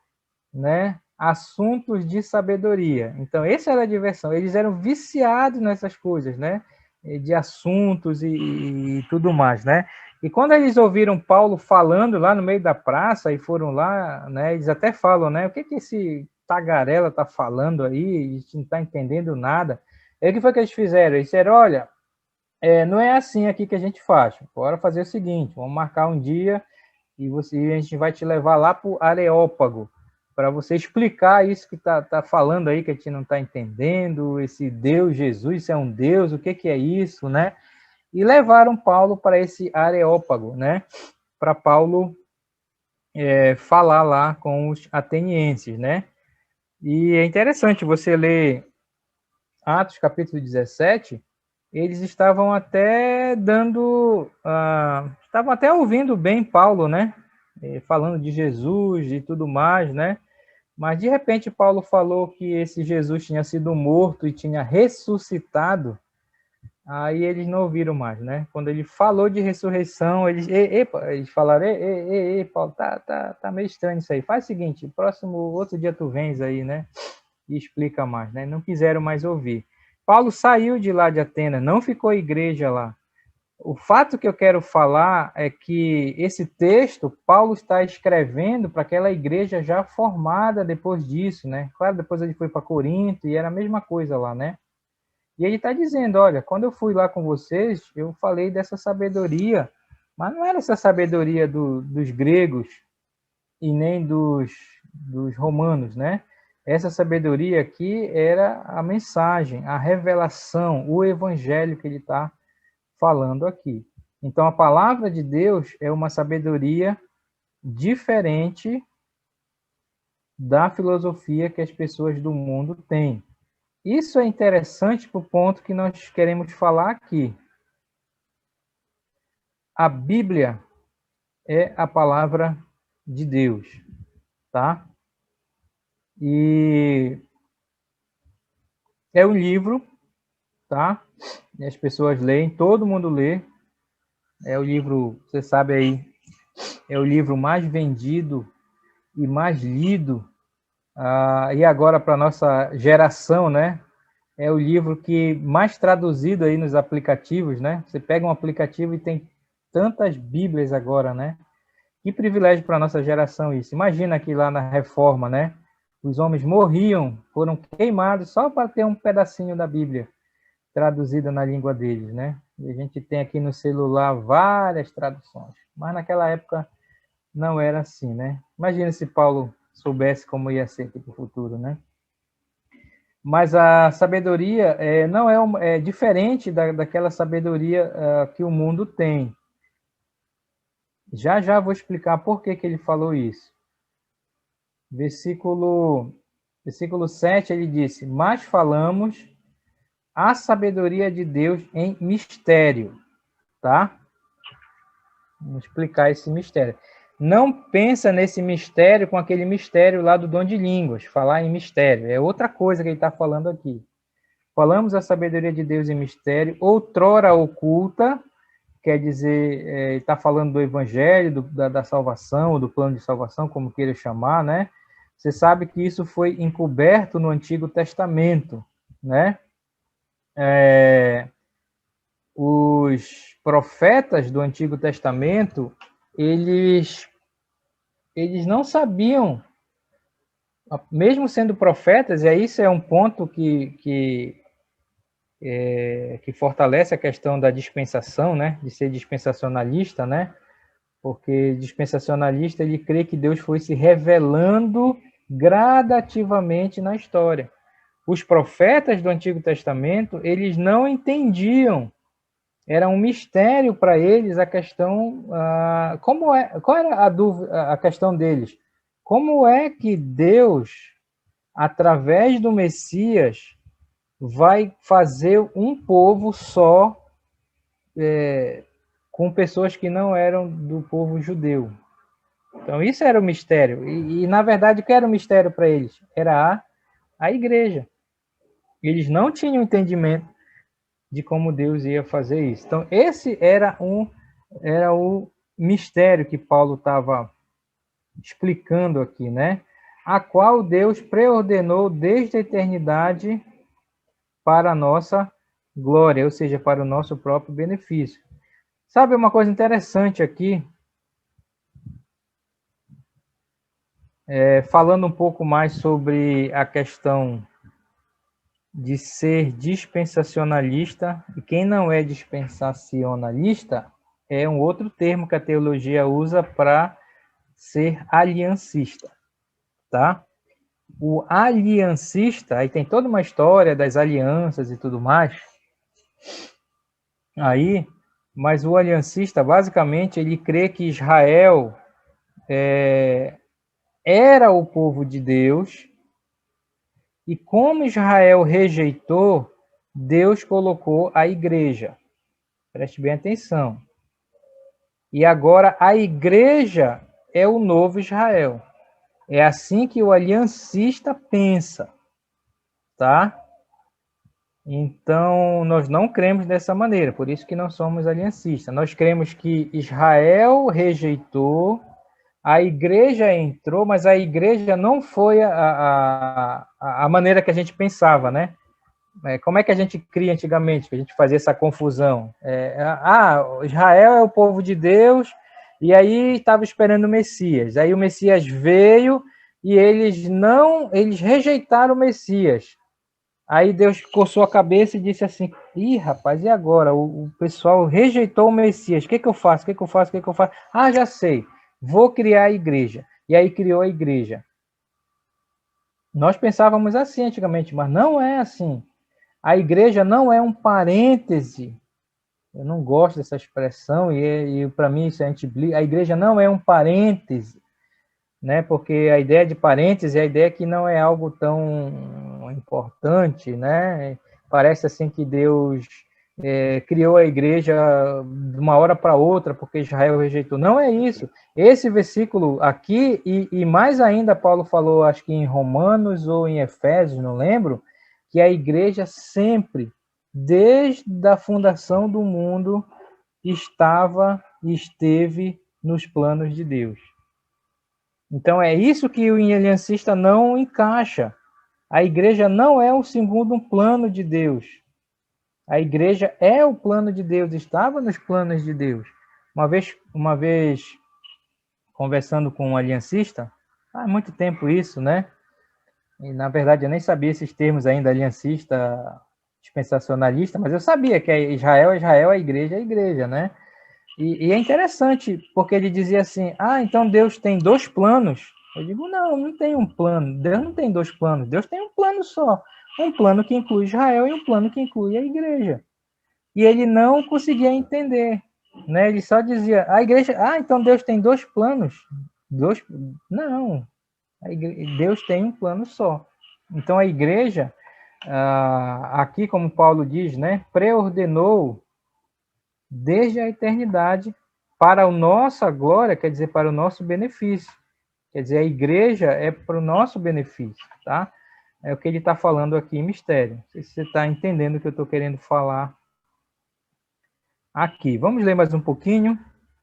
né? Assuntos de sabedoria. Então, essa era a diversão. Eles eram viciados nessas coisas, né? de assuntos e tudo mais, né? E quando eles ouviram Paulo falando lá no meio da praça e foram lá, né? Eles até falam, né? O que esse tagarela tá falando aí? A gente não tá entendendo nada. E o que foi que eles fizeram? Eles disseram, olha, não é assim aqui que a gente faz. Bora fazer o seguinte, vamos marcar um dia e a gente vai te levar lá para o Areópago, para você explicar isso que tá falando aí, que a gente não está entendendo, esse Deus, Jesus, isso é um Deus, o que é isso, né? E levaram Paulo para esse Areópago, né? Para Paulo falar lá com os atenienses, né? E é interessante você ler Atos capítulo 17, eles estavam até estavam até ouvindo bem Paulo, né? Falando de Jesus e tudo mais, né? Mas de repente Paulo falou que esse Jesus tinha sido morto e tinha ressuscitado, aí eles não ouviram mais, né? Quando ele falou de ressurreição, eles falaram, Paulo, tá meio estranho isso aí. Faz o seguinte, outro dia tu vens aí, né? E explica mais, né? Não quiseram mais ouvir. Paulo saiu de lá de Atenas, não ficou igreja lá. O fato que eu quero falar é que esse texto, Paulo está escrevendo para aquela igreja já formada depois disso, né? Claro, depois ele foi para Corinto e era a mesma coisa lá, né? E ele está dizendo, olha, quando eu fui lá com vocês, eu falei dessa sabedoria, mas não era essa sabedoria dos gregos e nem dos romanos, né? Essa sabedoria aqui era a mensagem, a revelação, o evangelho que ele está falando aqui. Então, a palavra de Deus é uma sabedoria diferente da filosofia que as pessoas do mundo têm. Isso é interessante para o ponto que nós queremos falar aqui. A Bíblia é a palavra de Deus, tá? E é um livro, tá? E as pessoas leem, todo mundo lê. É o livro, você sabe aí, é o livro mais vendido e mais lido. E agora para nossa geração, né? É o livro que mais traduzido aí nos aplicativos, né? Você pega um aplicativo e tem tantas Bíblias agora, né? Que privilégio para nossa geração isso. Imagina que lá na Reforma, né? Os homens morriam, foram queimados só para ter um pedacinho da Bíblia traduzida na língua deles, né? E a gente tem aqui no celular várias traduções, mas naquela época não era assim, né? Imagina se Paulo soubesse como ia ser aqui para o futuro, né? Mas a sabedoria não é diferente daquela sabedoria que o mundo tem. Já vou explicar por que ele falou isso. Versículo 7, ele disse, mas falamos a sabedoria de Deus em mistério, tá? Vamos explicar esse mistério. Não pensa nesse mistério com aquele mistério lá do dom de línguas, falar em mistério. É outra coisa que ele está falando aqui. Falamos a sabedoria de Deus em mistério, outrora oculta, quer dizer, ele está falando do evangelho, da salvação, do plano de salvação, como queira chamar, né? Você sabe que isso foi encoberto no Antigo Testamento, né? Os profetas do Antigo Testamento, eles não sabiam, mesmo sendo profetas, e isso é um ponto que fortalece a questão da dispensação, né, de ser dispensacionalista, né, porque dispensacionalista ele crê que Deus foi se revelando gradativamente na história. Os profetas do Antigo Testamento, eles não entendiam, era um mistério para eles a questão, qual era a dúvida, a questão deles? Como é que Deus, através do Messias, vai fazer um povo só com pessoas que não eram do povo judeu? Então, isso era o mistério. E na verdade, o que era o mistério para eles? Era a igreja. Eles não tinham entendimento de como Deus ia fazer isso. Então, esse era o mistério que Paulo estava explicando aqui, né? A qual Deus preordenou desde a eternidade para a nossa glória, ou seja, para o nosso próprio benefício. Sabe uma coisa interessante aqui? Falando um pouco mais sobre a questão de ser dispensacionalista, e quem não é dispensacionalista é um outro termo que a teologia usa para ser aliancista, tá? O aliancista, aí tem toda uma história das alianças e tudo mais, aí, mas o aliancista, basicamente, ele crê que Israel era o povo de Deus, e como Israel rejeitou, Deus colocou a igreja. Preste bem atenção. E agora a igreja é o novo Israel. É assim que o aliancista pensa, tá? Então, nós não cremos dessa maneira, por isso que não somos aliancistas. Nós cremos que Israel rejeitou, a igreja entrou, mas a igreja não foi a maneira que a gente pensava, né? Como é que a gente cria antigamente, que a gente fazia essa confusão? Israel é o povo de Deus, e aí estava esperando o Messias. Aí o Messias veio e eles rejeitaram o Messias. Aí Deus coçou a cabeça e disse assim: ih, rapaz, e agora? O pessoal rejeitou o Messias. O que eu faço? O que eu faço? O que eu faço? Ah, já sei. Vou criar a igreja. E aí criou a igreja. Nós pensávamos assim antigamente, mas não é assim. A igreja não é um parêntese. Eu não gosto dessa expressão e para mim isso é anti-bíblico. A igreja não é um parêntese, né? Porque a ideia de parêntese é a ideia que não é algo tão importante, né? Parece assim que Deus criou a igreja de uma hora para outra porque Israel rejeitou. Não é isso. Esse versículo aqui e mais ainda Paulo falou, acho que em Romanos ou em Efésios, não lembro, que a igreja sempre, desde a fundação do mundo, estava e esteve nos planos de Deus. Então é isso que o aliancista não encaixa. A igreja não é o segundo plano de Deus. A igreja é o plano de Deus, estava nos planos de Deus. Uma vez conversando com um aliancista, há muito tempo isso, né? E, na verdade, eu nem sabia esses termos ainda, aliancista, dispensacionalista, mas eu sabia que Israel é Israel, a igreja, né? E é interessante, porque ele dizia assim, então Deus tem dois planos. Eu digo, não tem um plano. Deus não tem dois planos, Deus tem um plano só. Um plano que inclui Israel e um plano que inclui a igreja. E ele não conseguia entender, né? Ele só dizia, a igreja, então Deus tem dois planos. Não, Deus tem um plano só. Então a igreja, aqui como Paulo diz, né, preordenou desde a eternidade para a nossa glória, quer dizer, para o nosso benefício. Quer dizer, a igreja é para o nosso benefício, tá? É o que ele está falando aqui em mistério. Não sei se você está entendendo o que eu estou querendo falar aqui. Vamos ler mais um pouquinho,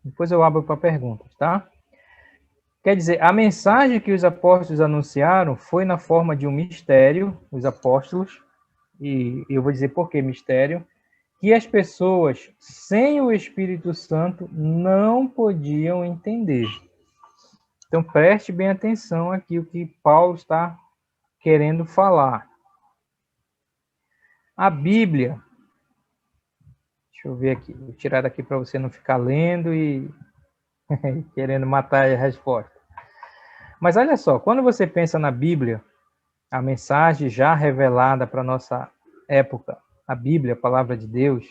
depois eu abro para perguntas, tá? Quer dizer, a mensagem que os apóstolos anunciaram foi na forma de um mistério, os apóstolos, e eu vou dizer por que mistério, que as pessoas sem o Espírito Santo não podiam entender. Então, preste bem atenção aqui o que Paulo está querendo falar. A Bíblia, deixa eu ver aqui, vou tirar daqui para você não ficar lendo e querendo matar a resposta. Mas olha só, quando você pensa na Bíblia, a mensagem já revelada para a nossa época, a Bíblia, a palavra de Deus,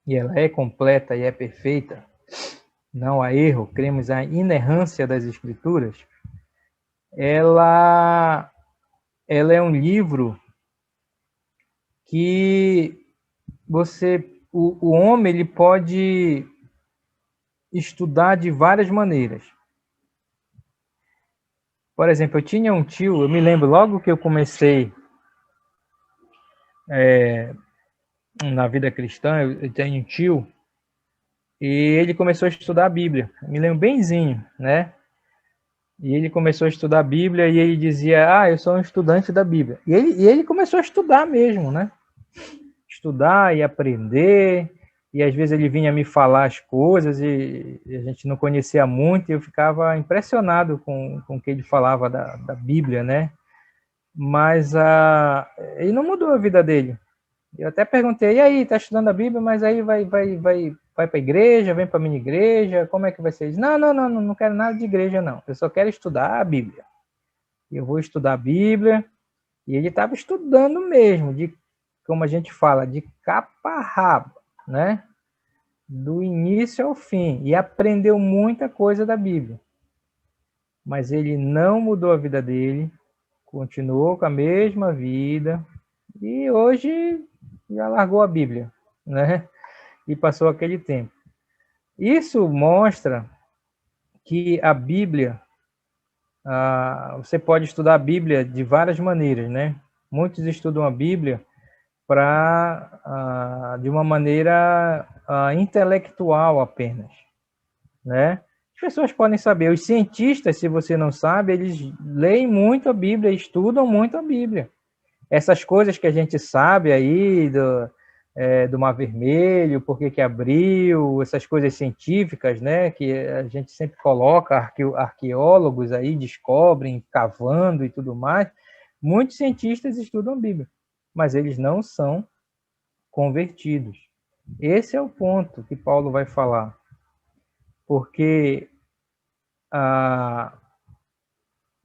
e ela é completa e é perfeita, não há erro, cremos na inerrância das Escrituras, ela é um livro que o homem ele pode estudar de várias maneiras. Por exemplo, eu tinha um tio, eu me lembro logo que eu comecei na vida cristã, eu tenho um tio, e ele começou a estudar a Bíblia. Eu me lembro benzinho, né? E ele começou a estudar a Bíblia e ele dizia, eu sou um estudante da Bíblia. E ele começou a estudar mesmo, né? estudar e aprender, e às vezes ele vinha me falar as coisas e a gente não conhecia muito, e eu ficava impressionado com o que ele falava da Bíblia, né? Mas ele não mudou a vida dele. Eu até perguntei, e aí, tá estudando a Bíblia, mas aí vai para a igreja, vem para a minha igreja, como é que vai ser? Ele disse, não quero nada de igreja, não. Eu só quero estudar a Bíblia. Eu vou estudar a Bíblia, e ele estava estudando mesmo, como a gente fala, de capa a rabo, né? Do início ao fim, e aprendeu muita coisa da Bíblia. Mas ele não mudou a vida dele, continuou com a mesma vida, e hoje já largou a Bíblia, né? E passou aquele tempo. Isso mostra que a Bíblia, você pode estudar a Bíblia de várias maneiras, né? Muitos estudam a Bíblia de uma maneira intelectual apenas, né? As pessoas podem saber, os cientistas, se você não sabe, eles leem muito a Bíblia, estudam muito a Bíblia. Essas coisas que a gente sabe aí do Mar Vermelho, por que abriu, essas coisas científicas, né, que a gente sempre coloca, arqueólogos aí descobrem, cavando e tudo mais, muitos cientistas estudam a Bíblia, mas eles não são convertidos. Esse é o ponto que Paulo vai falar, porque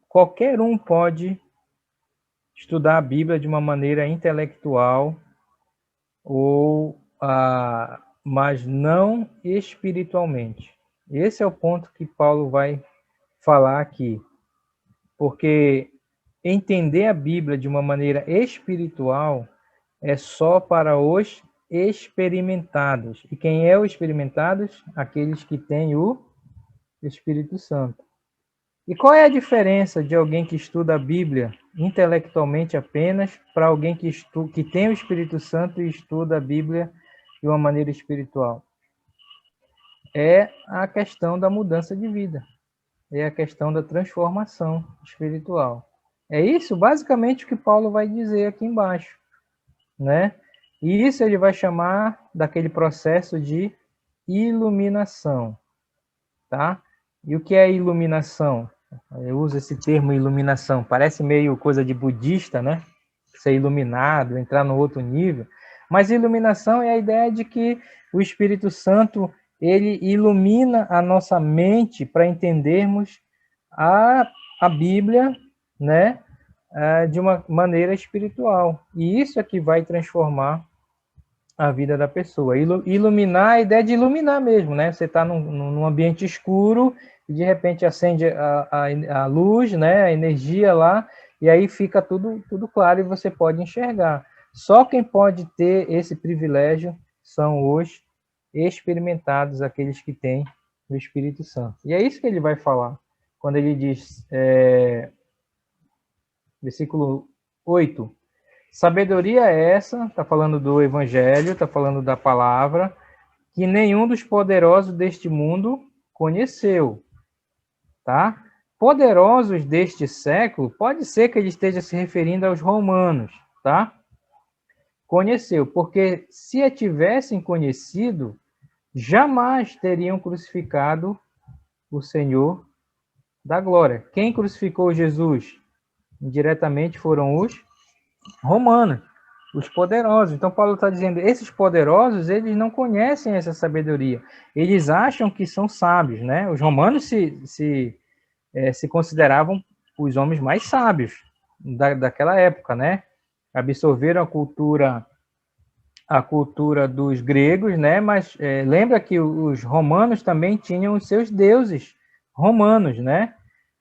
qualquer um pode estudar a Bíblia de uma maneira intelectual, mas não espiritualmente. Esse é o ponto que Paulo vai falar aqui. Porque entender a Bíblia de uma maneira espiritual é só para os experimentados. E quem é os experimentados? Aqueles que têm o Espírito Santo. E qual é a diferença de alguém que estuda a Bíblia intelectualmente apenas para alguém que tem o Espírito Santo e estuda a Bíblia de uma maneira espiritual? É a questão da mudança de vida. É a questão da transformação espiritual. É isso, basicamente, o que Paulo vai dizer aqui embaixo, né? E isso ele vai chamar daquele processo de iluminação, tá? E o que é iluminação? Eu uso esse termo iluminação, parece meio coisa de budista, né? Ser iluminado, entrar no outro nível. Mas iluminação é a ideia de que o Espírito Santo, ele ilumina a nossa mente para entendermos a Bíblia, né? De uma maneira espiritual. E isso é que vai transformar a vida da pessoa. Iluminar, a ideia de iluminar mesmo, né? Você está num ambiente escuro e de repente acende a luz, né? A energia lá, e aí fica tudo claro e você pode enxergar. Só quem pode ter esse privilégio são os experimentados, aqueles que têm o Espírito Santo. E é isso que ele vai falar quando ele diz, versículo 8, sabedoria é essa, está falando do Evangelho, está falando da palavra, que nenhum dos poderosos deste mundo conheceu, tá? Poderosos deste século, pode ser que ele esteja se referindo aos romanos, tá? Conheceu, porque se a tivessem conhecido, jamais teriam crucificado o Senhor da glória. Quem crucificou Jesus? Indiretamente foram os romanos, os poderosos. Então Paulo está dizendo, esses poderosos, eles não conhecem essa sabedoria. Eles acham que são sábios, né? Os romanos se consideravam os homens mais sábios daquela época, né? Absorveram a cultura dos gregos, né? Mas lembra que os romanos também tinham os seus deuses romanos, né?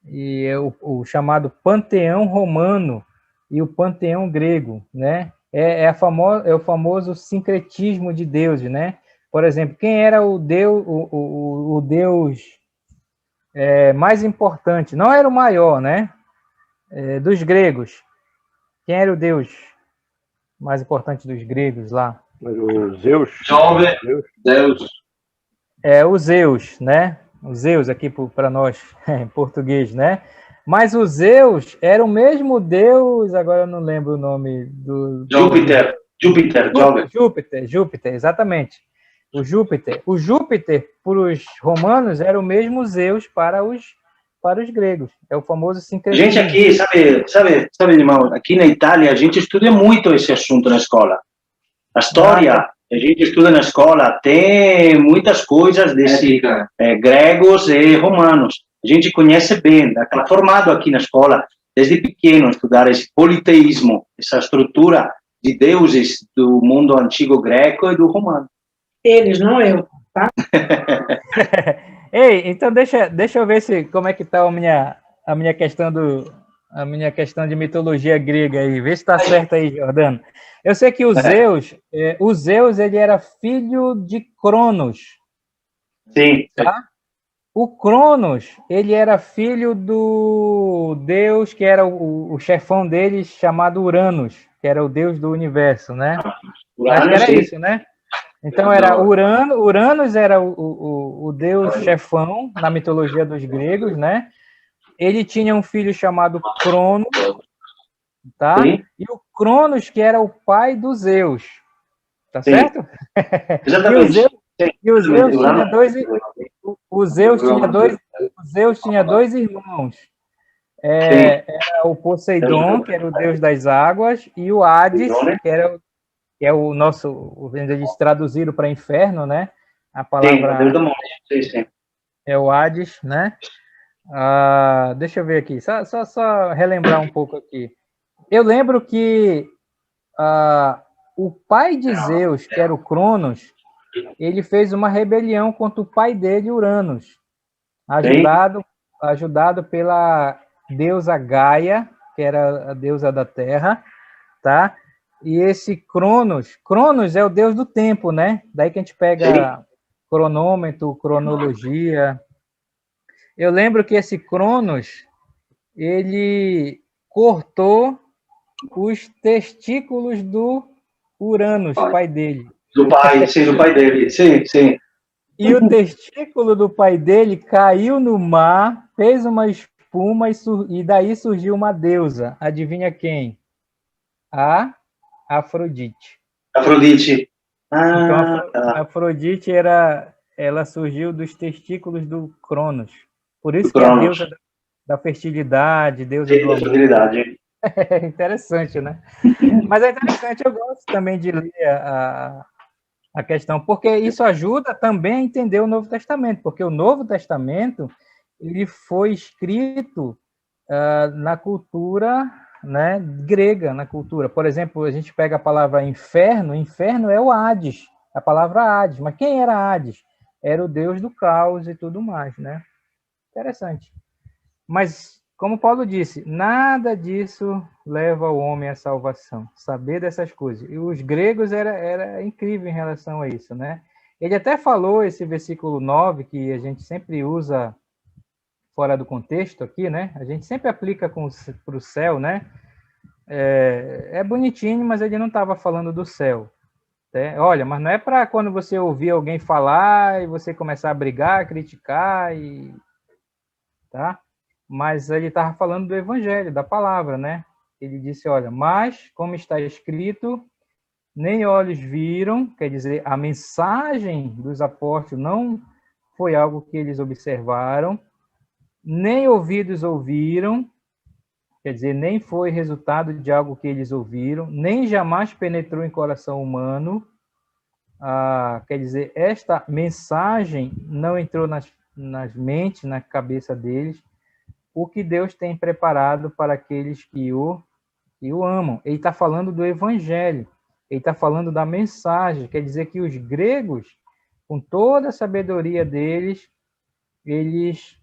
E o chamado panteão romano e o panteão grego, né? É o famoso sincretismo de deuses, né? Por exemplo, quem era o deus mais importante? Não era o maior, né? Dos gregos. Quem era o deus mais importante dos gregos lá? O Zeus. Deus. O Zeus, né? O Zeus aqui para nós, em português, né? Mas o Zeus era o mesmo deus, agora eu não lembro o nome do... Júpiter. Júpiter, Júpiter. Júpiter, exatamente. O Júpiter, para os romanos, era o mesmo Zeus para os gregos. É o famoso A sincretismo. gente aqui, sabe, irmão, aqui na Itália, a gente estuda muito esse assunto na escola. A história, a gente estuda na escola, tem muitas coisas desses gregos e romanos. A gente conhece bem, está formado aqui na escola, desde pequeno, estudar esse politeísmo, essa estrutura de deuses do mundo antigo greco e do romano. Eles, não eu, tá? Ei, então deixa eu ver como é que está a minha questão de mitologia grega aí. Vê se está certo aí, Jordano. Eu sei que o Zeus ele era filho de Cronos. Sim. Tá? O Cronos, ele era filho do deus que era o chefão deles, chamado Uranus, que era o deus do universo, né? Acho que era isso, né? Então era Uranus era o deus chefão na mitologia dos gregos, né? Ele tinha um filho chamado Cronos, tá? Sim. E o Cronos que era o pai dos Zeus, tá Sim. Certo? Exatamente. E o Zeus tinha dois irmãos. Era o Poseidon, que era o deus das águas, e o Hades, que é o nosso, eles traduziram para inferno, né? A palavra Deus da morte. Sim. é o Hades, né? Deixa eu ver aqui, só relembrar um pouco aqui. Eu lembro que o pai de Zeus, que era o Cronos, ele fez uma rebelião contra o pai dele, Uranus, ajudado pela deusa Gaia, que era a deusa da terra, tá? E esse Cronos é o deus do tempo, né? Daí que a gente pega cronômetro, cronologia. Eu lembro que esse Cronos, ele cortou os testículos do Uranus, pai dele. Do pai dele, sim. E o testículo do pai dele caiu no mar, fez uma espuma e daí surgiu uma deusa. Adivinha quem? A Afrodite. Então, a Afrodite ela surgiu dos testículos do Cronos. Por isso que é a deusa da fertilidade, deusa do amor. Fertilidade. É interessante, né? Mas é interessante, eu gosto também de ler a questão, porque isso ajuda também a entender o Novo Testamento, porque o Novo Testamento ele foi escrito na cultura, né, grega, na cultura. Por exemplo, a gente pega a palavra inferno é o Hades, a palavra Hades. Mas quem era Hades? Era o deus do caos e tudo mais, né? Interessante. Mas, como Paulo disse, nada disso leva o homem à salvação. Saber dessas coisas. E os gregos era incrível em relação a isso, né? Ele até falou esse versículo 9, que a gente sempre usa fora do contexto aqui, né? A gente sempre aplica para o céu, né? É bonitinho, mas ele não estava falando do céu. Né? Olha, mas não é para quando você ouvir alguém falar e você começar a brigar, criticar, tá? Mas ele estava falando do evangelho, da palavra, né? Ele disse, olha, mas, como está escrito, nem olhos viram, quer dizer, a mensagem dos apóstolos não foi algo que eles observaram, nem ouvidos ouviram, quer dizer, nem foi resultado de algo que eles ouviram, nem jamais penetrou em coração humano, quer dizer, esta mensagem não entrou nas mentes, na cabeça deles, o que Deus tem preparado para aqueles que o amam. Ele está falando do evangelho, ele está falando da mensagem, quer dizer que os gregos, com toda a sabedoria deles, eles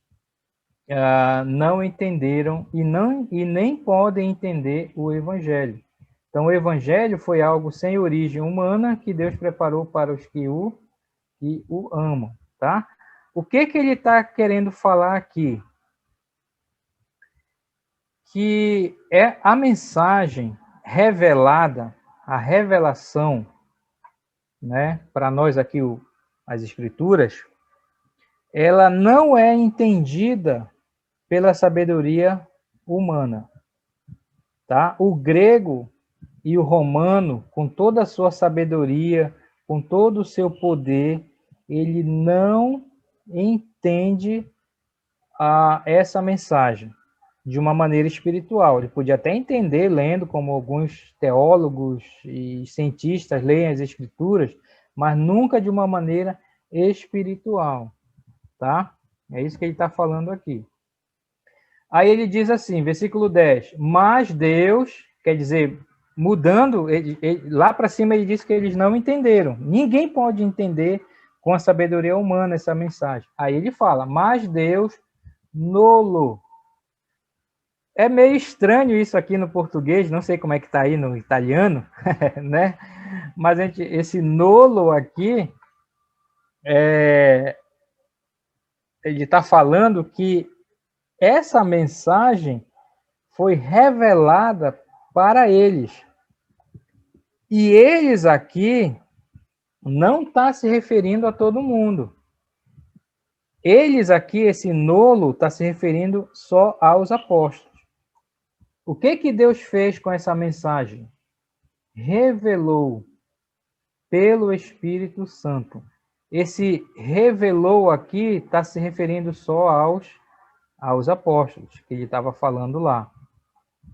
não entenderam e nem podem entender o evangelho. Então, o evangelho foi algo sem origem humana que Deus preparou para os que o amam, tá? O que ele está querendo falar aqui? Que é a mensagem revelada, a revelação, né, para nós aqui, as Escrituras, ela não é entendida pela sabedoria humana, tá? O grego, e o romano, com toda a sua sabedoria, com todo o seu poder, ele não entende essa mensagem de uma maneira espiritual. Ele podia até entender, lendo, como alguns teólogos e cientistas leem as escrituras, mas nunca de uma maneira espiritual, tá? É isso que ele está falando aqui. Aí ele diz assim, versículo 10, mas Deus, quer dizer, mudando, lá para cima ele diz que eles não entenderam. Ninguém pode entender com a sabedoria humana essa mensagem. Aí ele fala, mas Deus nolo. É meio estranho isso aqui no português, não sei como é que está aí no italiano, né? Mas esse nolo aqui, ele está falando que essa mensagem foi revelada para eles. E eles aqui não está se referindo a todo mundo. Eles aqui, esse nolo, está se referindo só aos apóstolos. O que Deus fez com essa mensagem? Revelou pelo Espírito Santo. Esse revelou aqui está se referindo só aos apóstolos, que ele estava falando lá.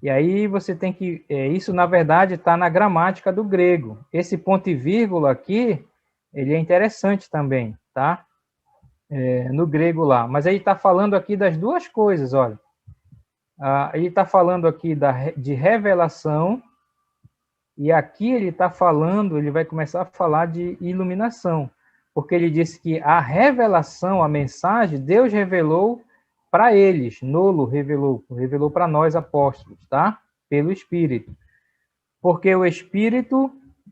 E aí você tem que... isso, na verdade, está na gramática do grego. Esse ponto e vírgula aqui, ele é interessante também, tá? No grego lá. Mas ele está falando aqui das duas coisas, olha. Ele está falando aqui de revelação, e aqui ele está falando, ele vai começar a falar de iluminação, porque ele disse que a revelação, a mensagem, Deus revelou para eles, nolo revelou para nós apóstolos, tá? Pelo Espírito. Porque o Espírito,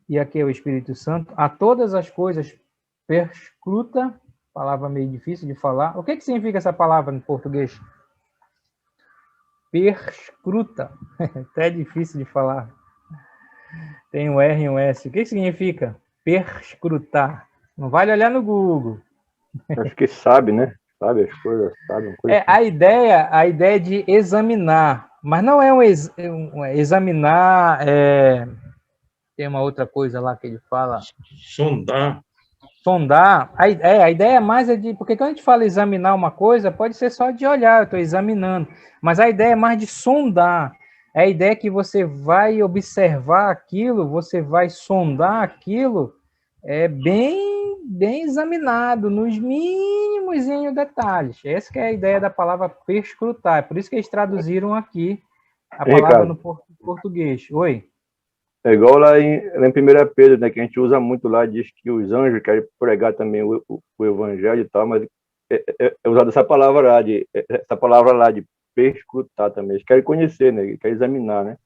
e aqui é o Espírito Santo, a todas as coisas perscruta, palavra meio difícil de falar. O que significa essa palavra em português? Perscruta. Até difícil de falar. Tem um R e um S. O que significa perscrutar? Não vale olhar no Google. Acho que sabe, né? Sabe as coisas, sabe uma coisa. A ideia é de examinar, mas não é examinar. Tem uma outra coisa lá que ele fala. Sondar. A ideia mais é de... Porque quando a gente fala examinar uma coisa, pode ser só de olhar, eu estou examinando. Mas a ideia é mais de sondar. É a ideia que você vai observar aquilo, você vai sondar aquilo, bem examinado, nos mínimos detalhes. Essa que é a ideia da palavra perscrutar. É por isso que eles traduziram aqui a palavra no português. Oi? É igual lá em 1 Pedro, né, que a gente usa muito lá, diz que os anjos querem pregar também o evangelho e tal, mas é usada essa palavra lá de perscrutar também. Eles querem conhecer, né? Querem examinar, né?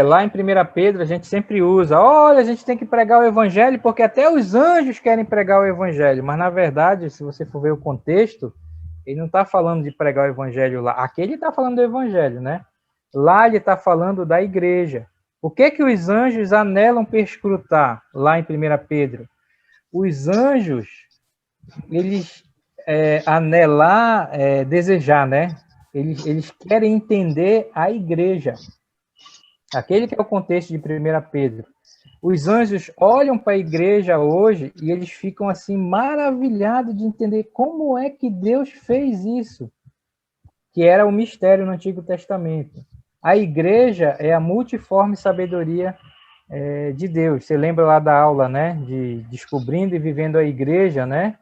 Lá em 1 Pedro a gente sempre usa, olha, a gente tem que pregar o evangelho porque até os anjos querem pregar o evangelho, mas na verdade, se você for ver o contexto, ele não está falando de pregar o evangelho lá. Aqui ele está falando do evangelho, né? Lá ele está falando da igreja. O que os anjos anelam perscrutar lá em 1 Pedro? Os anjos, eles anelar, desejar, né? Eles querem entender a igreja. Aquele que é o contexto de 1 Pedro. Os anjos olham para a igreja hoje e eles ficam assim maravilhados de entender como é que Deus fez isso, que era o mistério no Antigo Testamento. A igreja é a multiforme sabedoria de Deus. Você lembra lá da aula, né? De descobrindo e vivendo a igreja, né?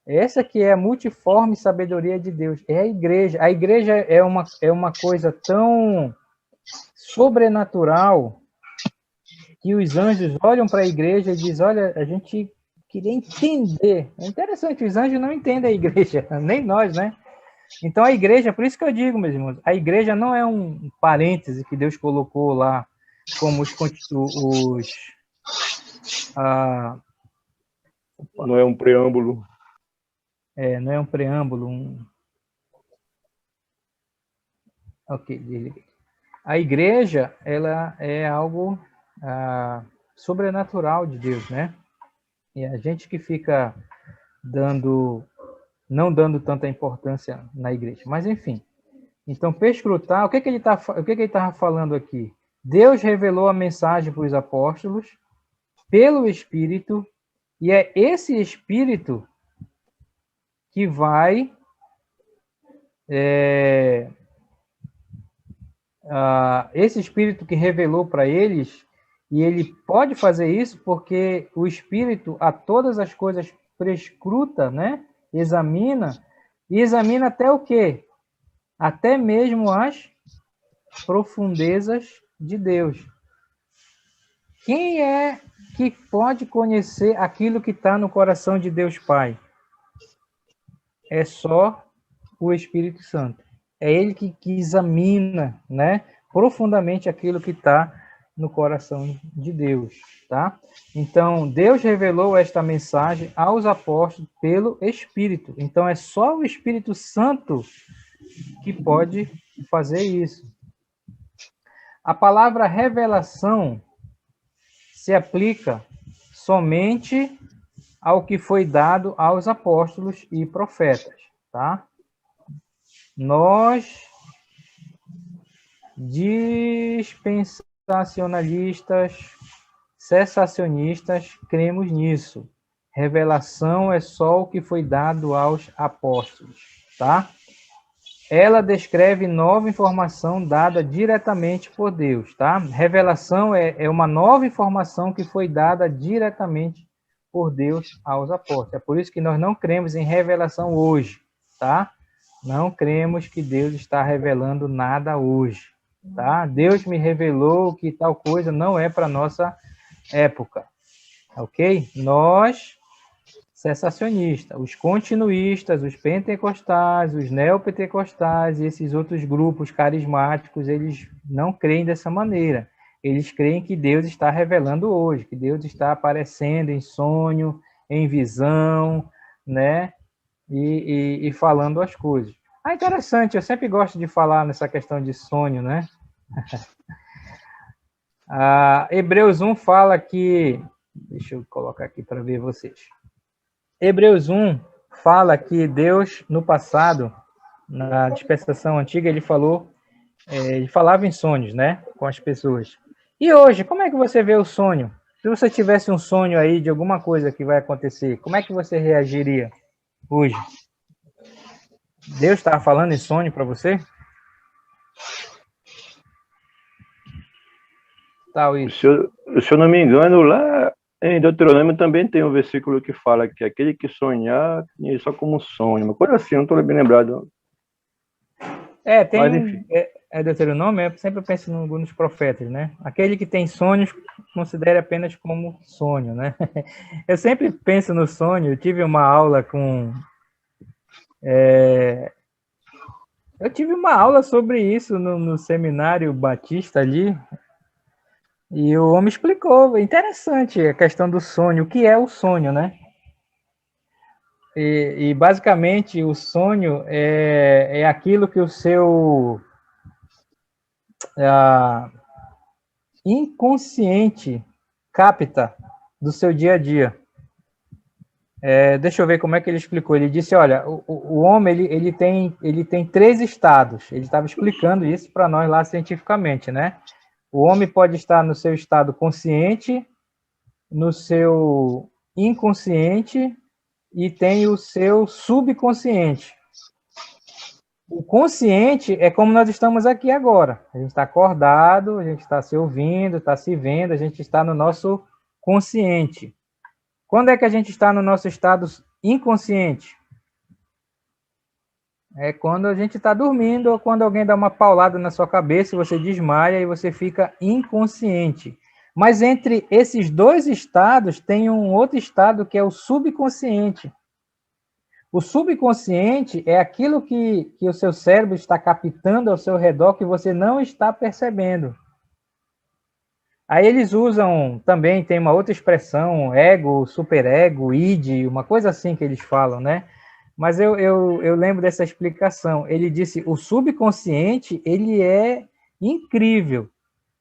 Essa que é a multiforme sabedoria de Deus. É a igreja. A igreja é uma coisa tão sobrenatural que os anjos olham para a igreja e dizem, olha, a gente queria entender. É interessante, os anjos não entendem a igreja, nem nós, né? Então a igreja, por isso que eu digo, meus irmãos, a igreja não é um parêntese que Deus colocou lá, como não é um preâmbulo. Não é um preâmbulo, Ok, a igreja, ela é algo sobrenatural de Deus, né? E a gente que fica não dando tanta importância na igreja. Mas, enfim. Então, perscrutar, o que ele estava falando aqui? Deus revelou a mensagem para os apóstolos pelo Espírito, e é esse Espírito que vai esse Espírito que revelou para eles, e ele pode fazer isso porque o Espírito a todas as coisas prescruta, né? Examina, e examina até o quê? Até mesmo as profundezas de Deus. Quem é que pode conhecer aquilo que está no coração de Deus Pai? É só o Espírito Santo. É ele que examina, né, profundamente aquilo que está no coração de Deus, tá? Então, Deus revelou esta mensagem aos apóstolos pelo Espírito. Então, é só o Espírito Santo que pode fazer isso. A palavra revelação se aplica somente ao que foi dado aos apóstolos e profetas, tá? Nós, dispensacionalistas, cessacionistas, cremos nisso. Revelação é só o que foi dado aos apóstolos, tá? Ela descreve nova informação dada diretamente por Deus, tá? Revelação é uma nova informação que foi dada diretamente por Deus aos apóstolos. É por isso que nós não cremos em revelação hoje, tá? Não cremos que Deus está revelando nada hoje, tá? Deus me revelou que tal coisa não é para nossa época, ok? Nós, cessacionistas, os continuistas, os pentecostais, os neopentecostais e esses outros grupos carismáticos, eles não creem dessa maneira. Eles creem que Deus está revelando hoje, que Deus está aparecendo em sonho, em visão, né? E falando as coisas. Ah, interessante, eu sempre gosto de falar nessa questão de sonho, né? Hebreus 1 fala que... Deixa eu colocar aqui para ver vocês. Hebreus 1 fala que Deus, no passado, na dispensação antiga, ele falava em sonhos, né? Com as pessoas. E hoje, como é que você vê o sonho? Se você tivesse um sonho aí de alguma coisa que vai acontecer, como é que você reagiria hoje? Deus está falando em sonho para você? Tal isso. Se eu não me engano, lá em Deuteronômio também tem um versículo que fala que aquele que sonhar é só como sonho. Uma coisa assim, eu não estou bem lembrado. É Deuteronômio, eu sempre penso nos profetas, né? Aquele que tem sonhos, considere apenas como sonho, né? Eu sempre penso no sonho, eu tive uma aula com... Eu tive uma aula sobre isso no seminário Batista ali, e o homem explicou, interessante a questão do sonho, o que é o sonho, né? E basicamente o sonho é aquilo que o seu inconsciente capta do seu dia a dia. Deixa eu ver como é que ele explicou. Ele disse, olha, o homem ele tem 3 estados. Ele estava explicando isso para nós lá cientificamente, né? O homem pode estar no seu estado consciente, no seu inconsciente e tem o seu subconsciente. O consciente é como nós estamos aqui agora. A gente está acordado, a gente está se ouvindo, está se vendo, a gente está no nosso consciente. Quando é que a gente está no nosso estado inconsciente? É quando a gente está dormindo ou quando alguém dá uma paulada na sua cabeça e você desmaia e você fica inconsciente. Mas entre esses 2 estados tem um outro estado que é o subconsciente. O subconsciente é aquilo que o seu cérebro está captando ao seu redor que você não está percebendo. Aí eles usam, também tem uma outra expressão, ego, superego, id, uma coisa assim que eles falam, né? Mas eu lembro dessa explicação. Ele disse, o subconsciente, ele é incrível.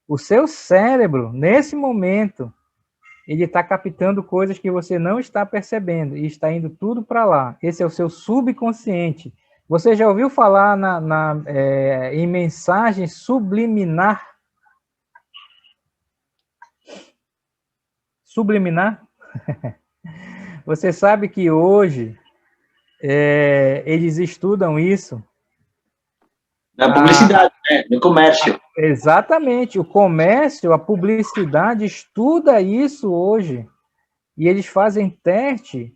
O seu cérebro, nesse momento, ele está captando coisas que você não está percebendo e está indo tudo para lá. Esse é o seu subconsciente. Você já ouviu falar em mensagem subliminar? subliminar? Você sabe que hoje eles estudam isso. Na publicidade, né? No comércio. Exatamente. O comércio, a publicidade estuda isso hoje. E eles fazem teste,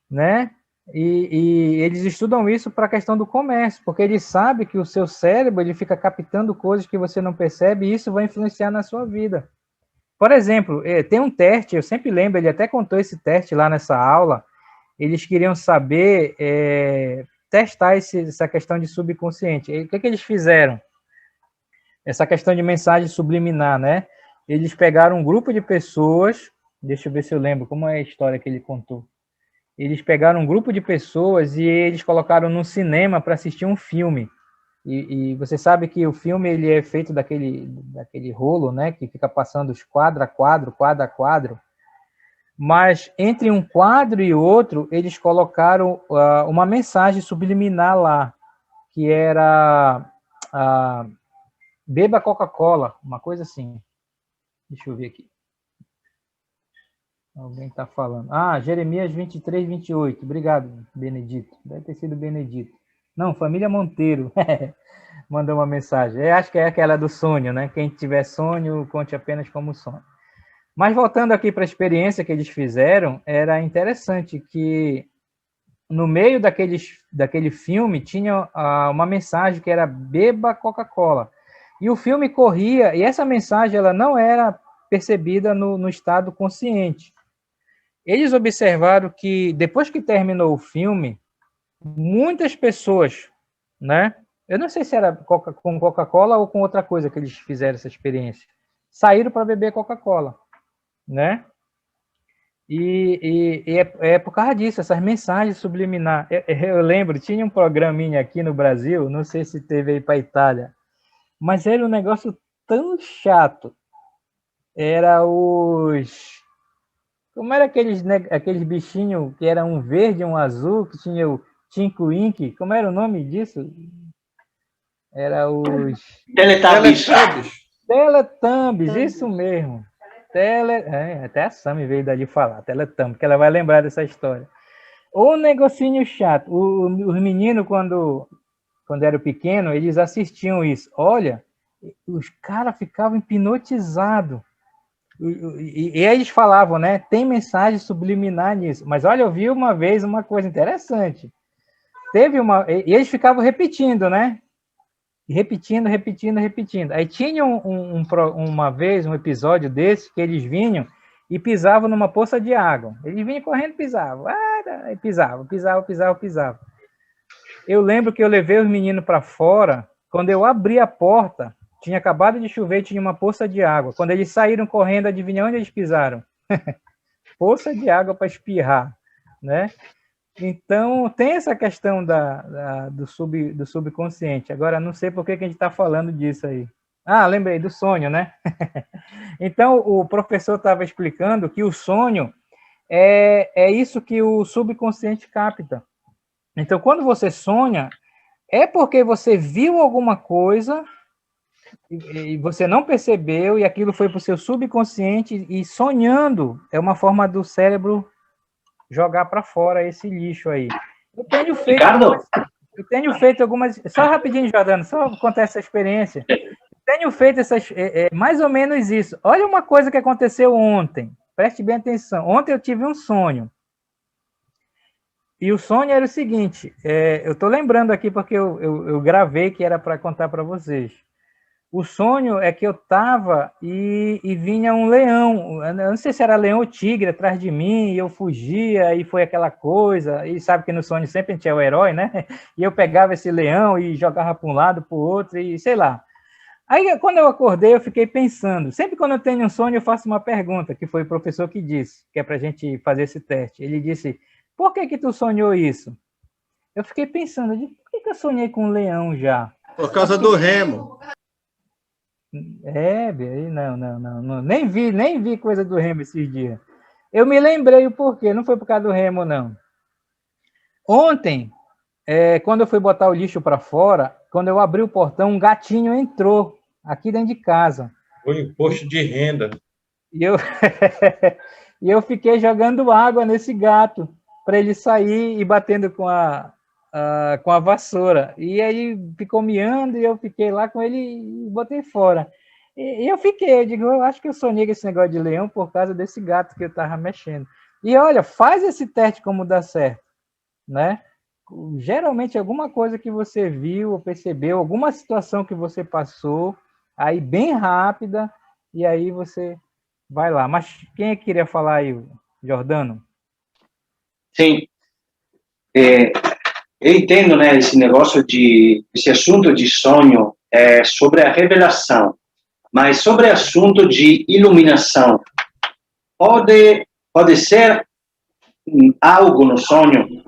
né? E eles estudam isso para a questão do comércio, porque eles sabem que o seu cérebro ele fica captando coisas que você não percebe e isso vai influenciar na sua vida. Por exemplo, tem um teste, eu sempre lembro, ele até contou esse teste lá nessa aula, eles queriam saber, testar essa questão de subconsciente. E o que eles fizeram? Essa questão de mensagem subliminar, né? Eles pegaram um grupo de pessoas, deixa eu ver se eu lembro, como é a história que ele contou. Eles pegaram um grupo de pessoas e eles colocaram no cinema para assistir um filme. E você sabe que o filme ele é feito daquele rolo, né? Que fica passando os quadro a quadro. Mas entre um quadro e outro, eles colocaram uma mensagem subliminar lá, que era beba Coca-Cola, uma coisa assim. Deixa eu ver aqui. Alguém está falando. Jeremias 23, 28. Obrigado, Benedito. Deve ter sido Benedito. Não, família Monteiro. Mandou uma mensagem. Acho que é aquela do sonho, né? Quem tiver sonho, conte apenas como sonho. Mas voltando aqui para a experiência que eles fizeram, era interessante que no meio daquele filme tinha uma mensagem que era beba Coca-Cola. E o filme corria, e essa mensagem ela não era percebida no estado consciente. Eles observaram que, depois que terminou o filme, muitas pessoas, né? Eu não sei se era com Coca-Cola ou com outra coisa que eles fizeram essa experiência, saíram para beber Coca-Cola, né? E é por causa disso, essas mensagens subliminar. Eu lembro, tinha um programinha aqui no Brasil, não sei se teve aí para a Itália, mas era um negócio tão chato. Era como era aqueles bichinhos que era um verde e um azul, que tinha o Tinko Ink, como era o nome disso? Era os... Teletubbies, isso mesmo. Até a Sami veio dali falar, Teletubbies, porque ela vai lembrar dessa história. O negocinho chato. Os meninos, quando eram pequenos, eles assistiam isso. Olha, os caras ficavam hipnotizados. E eles falavam, né? Tem mensagem subliminar nisso. Mas olha, eu vi uma vez uma coisa interessante. E eles ficavam repetindo, né? Repetindo. Aí tinha uma vez um episódio desse que eles vinham e pisavam numa poça de água. Eles vinham correndo e pisavam. Pisava. Eu lembro que eu levei os meninos para fora. Quando eu abri a porta, tinha acabado de chover e tinha uma poça de água. Quando eles saíram correndo, adivinha onde eles pisaram? Poça de água para espirrar, né? Então, tem essa questão do subconsciente. Agora, não sei por que a gente está falando disso aí. Lembrei do sonho, né? Então, o professor estava explicando que o sonho é isso que o subconsciente capta. Então, quando você sonha, é porque você viu alguma coisa e você não percebeu, e aquilo foi para o seu subconsciente, e sonhando é uma forma do cérebro jogar para fora esse lixo aí. Eu tenho feito algumas... Só rapidinho, Jordano, só contar essa experiência. Eu tenho feito mais ou menos isso. Olha uma coisa que aconteceu ontem. Preste bem atenção. Ontem eu tive um sonho. E o sonho era o seguinte, eu estou lembrando aqui porque eu gravei que era para contar para vocês. O sonho é que eu estava e vinha um leão, eu não sei se era leão ou tigre atrás de mim, e eu fugia, e foi aquela coisa, e sabe que no sonho sempre a gente é o herói, né? E eu pegava esse leão e jogava para um lado, para o outro, e sei lá. Aí, quando eu acordei, eu fiquei pensando, sempre quando eu tenho um sonho, eu faço uma pergunta, que foi o professor que disse, que é para a gente fazer esse teste. Ele disse, por que tu sonhou isso? Eu fiquei pensando, por que eu sonhei com um leão já? Por causa do remo. Não. Nem vi coisa do remo esses dias. Eu me lembrei o porquê, não foi por causa do remo, não. Ontem, quando eu fui botar o lixo para fora, quando eu abri o portão, um gatinho entrou aqui dentro de casa. Foi imposto de renda. E eu, E eu fiquei jogando água nesse gato para ele sair e batendo com a vassoura. E aí ficou miando e eu fiquei lá com ele e botei fora. E eu digo, eu acho que eu sonhei com esse negócio de leão por causa desse gato que eu estava mexendo. E olha, faz esse teste como dá certo, né? Geralmente alguma coisa que você viu ou percebeu, alguma situação que você passou, aí bem rápida, e aí você vai lá. Mas quem é que queria falar aí, Jordano? Sim. Eu entendo, né, esse assunto de sonho é sobre a revelação, mas sobre o assunto de iluminação, pode ser algo no sonho?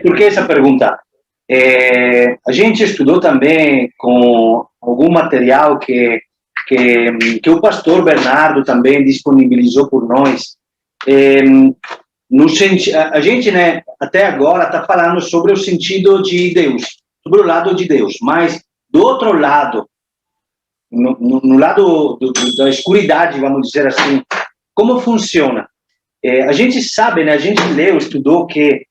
Por que essa pergunta? A gente estudou também com algum material que o pastor Bernardo também disponibilizou por nós. A gente, né, até agora está falando sobre o sentido de Deus, sobre o lado de Deus, mas do outro lado, no lado da escuridade, vamos dizer assim, como funciona? A gente sabe, né, a gente leu, estudou que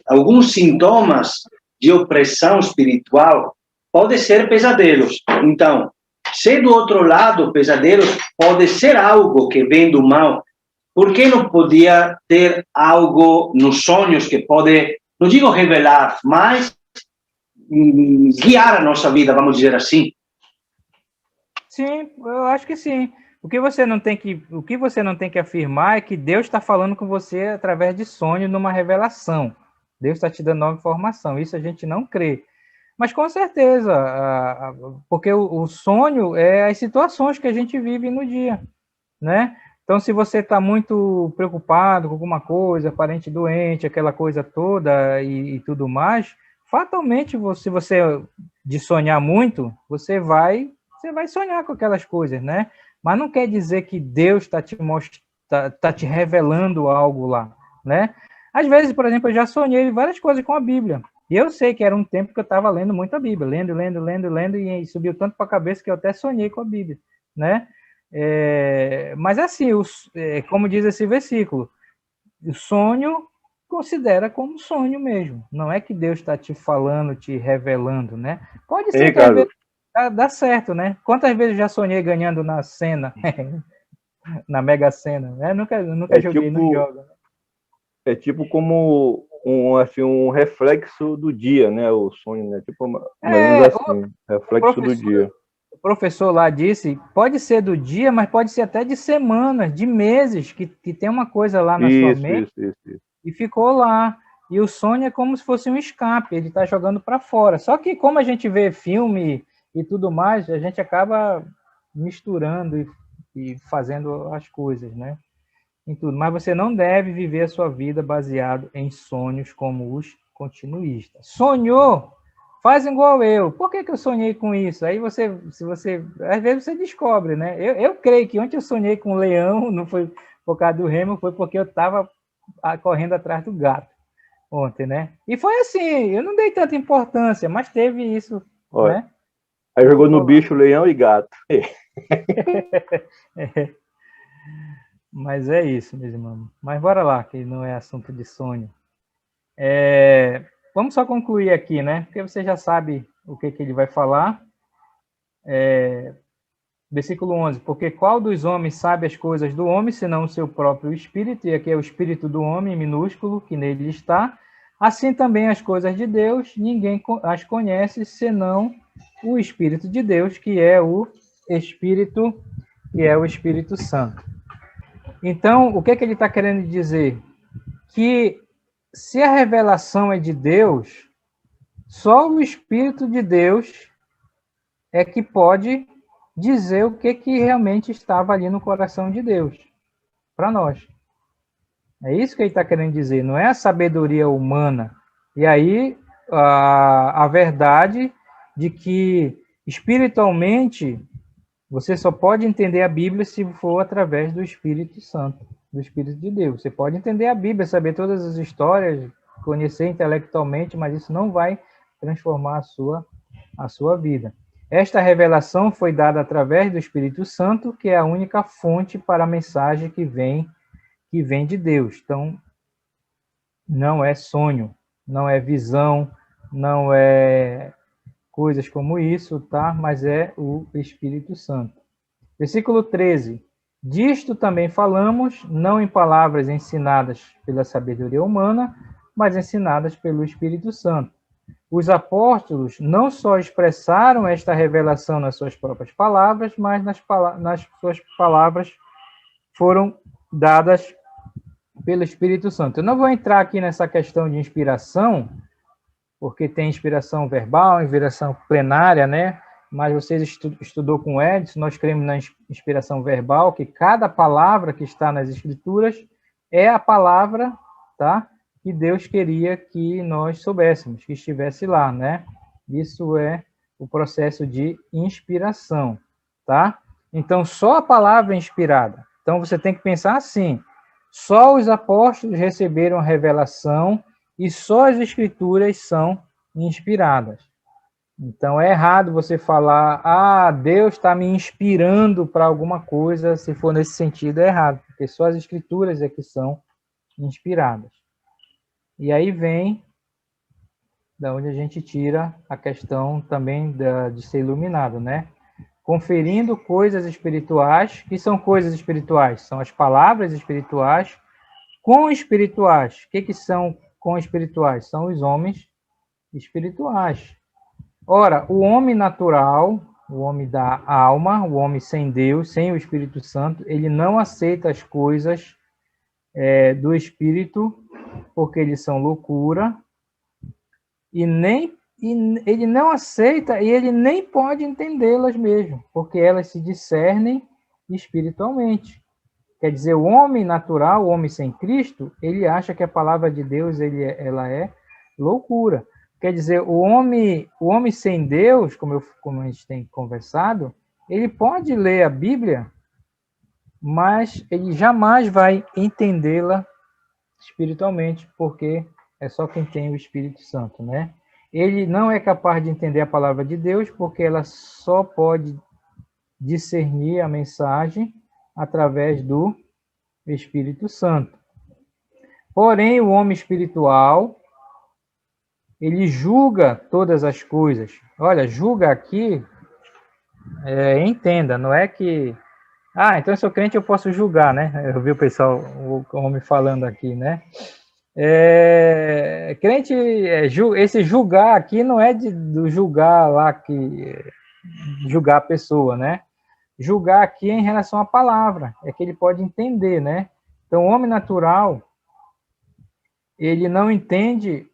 alguns sintomas de opressão espiritual podem ser pesadelos. Então, se do outro lado, pesadelos pode ser algo que vem do mal, por que não podia ter algo nos sonhos que pode, não digo revelar, mas guiar a nossa vida, vamos dizer assim? Sim, eu acho que sim. O que você não tem que afirmar é que Deus está falando com você através de sonho numa revelação. Deus está te dando nova informação. Isso a gente não crê. Mas com certeza, porque o sonho é as situações que a gente vive no dia, né? Então, se você está muito preocupado com alguma coisa, parente doente, aquela coisa toda e tudo mais, fatalmente, se você de sonhar muito, você vai sonhar com aquelas coisas, né? Mas não quer dizer que Deus está te revelando algo lá, né? Às vezes, por exemplo, eu já sonhei várias coisas com a Bíblia. E eu sei que era um tempo que eu estava lendo muito a Bíblia, lendo, e subiu tanto para a cabeça que eu até sonhei com a Bíblia, né? Mas assim, como diz esse versículo, o sonho considera como sonho mesmo. Não é que Deus está te falando, te revelando, né? Pode ser que às vezes dá certo, né? Quantas vezes eu já sonhei ganhando na Sena, na Mega Sena, né? Nunca joguei, não jogo. É tipo como um reflexo do dia, né? O sonho, né? Tipo, mais ou menos assim, reflexo do dia. O professor lá disse, pode ser do dia, mas pode ser até de semanas, de meses, que tem uma coisa lá na sua mente isso. E ficou lá. E o sonho é como se fosse um escape, ele está jogando para fora. Só que como a gente vê filme e tudo mais, a gente acaba misturando e fazendo as coisas, né? Em tudo. Mas você não deve viver a sua vida baseado em sonhos como os continuistas. Sonhou? Faz igual eu. Por que eu sonhei com isso? Aí às vezes você descobre, né? Eu creio que ontem eu sonhei com um leão, não foi por causa do remo, foi porque eu estava correndo atrás do gato ontem, né? E foi assim, eu não dei tanta importância, mas teve isso, né? Aí jogou no bicho, leão e gato. Mas é isso, meus irmãos. Mas bora lá, que não é assunto de sonho. Vamos só concluir aqui, né? Porque você já sabe o que ele vai falar. Versículo 11. Porque qual dos homens sabe as coisas do homem, senão o seu próprio espírito? E aqui é o espírito do homem, minúsculo, que nele está. Assim também as coisas de Deus, ninguém as conhece, senão o Espírito de Deus, que é o Espírito Santo. Então, o que ele está querendo dizer? Que se a revelação é de Deus, só o Espírito de Deus é que pode dizer o que realmente estava ali no coração de Deus, para nós. É isso que ele está querendo dizer, não é a sabedoria humana. E aí, a verdade de que, espiritualmente, você só pode entender a Bíblia se for através do Espírito Santo, do Espírito de Deus. Você pode entender a Bíblia, saber todas as histórias, conhecer intelectualmente, mas isso não vai transformar a sua vida. Esta revelação foi dada através do Espírito Santo, que é a única fonte para a mensagem que vem que vem de Deus. Então, não é sonho, não é visão, não é coisas como isso, tá? Mas é o Espírito Santo. Versículo 13. Disto também falamos, não em palavras ensinadas pela sabedoria humana, mas ensinadas pelo Espírito Santo. Os apóstolos não só expressaram esta revelação nas suas próprias palavras, mas nas suas palavras foram dadas pelo Espírito Santo. Eu não vou entrar aqui nessa questão de inspiração, porque tem inspiração verbal, inspiração plenária, né? Mas vocês estudou com o Edson, nós cremos na inspiração verbal, que cada palavra que está nas Escrituras é a palavra, tá? Que Deus queria que nós soubéssemos, que estivesse lá, né? Isso é o processo de inspiração, tá? Então, só a palavra é inspirada. Então, você tem que pensar assim, só os apóstolos receberam a revelação e só as Escrituras são inspiradas. Então, é errado você falar, Deus está me inspirando para alguma coisa, se for nesse sentido, é errado, porque só as Escrituras é que são inspiradas. E aí vem da onde a gente tira a questão também de ser iluminado, né? Conferindo coisas espirituais. Que são coisas espirituais? São as palavras espirituais com espirituais. O que são com espirituais? São os homens espirituais. Ora, o homem natural, o homem da alma, o homem sem Deus, sem o Espírito Santo, ele não aceita as coisas do Espírito, porque eles são loucura, e ele não aceita e ele nem pode entendê-las mesmo, porque elas se discernem espiritualmente. Quer dizer, o homem natural, o homem sem Cristo, ele acha que a palavra de Deus ela é loucura. Quer dizer, o homem sem Deus, como a gente tem conversado, ele pode ler a Bíblia, mas ele jamais vai entendê-la espiritualmente, porque é só quem tem o Espírito Santo, né? Ele não é capaz de entender a palavra de Deus, porque ela só pode discernir a mensagem através do Espírito Santo. Porém, o homem espiritual, ele julga todas as coisas. Olha, julga aqui, entenda, não é que... então eu sou crente, eu posso julgar, né? Eu vi o pessoal, o homem falando aqui, né? Crente, esse julgar aqui não é do julgar lá, julgar a pessoa, né? Julgar aqui é em relação à palavra, é que ele pode entender, né? Então, o homem natural, ele não entende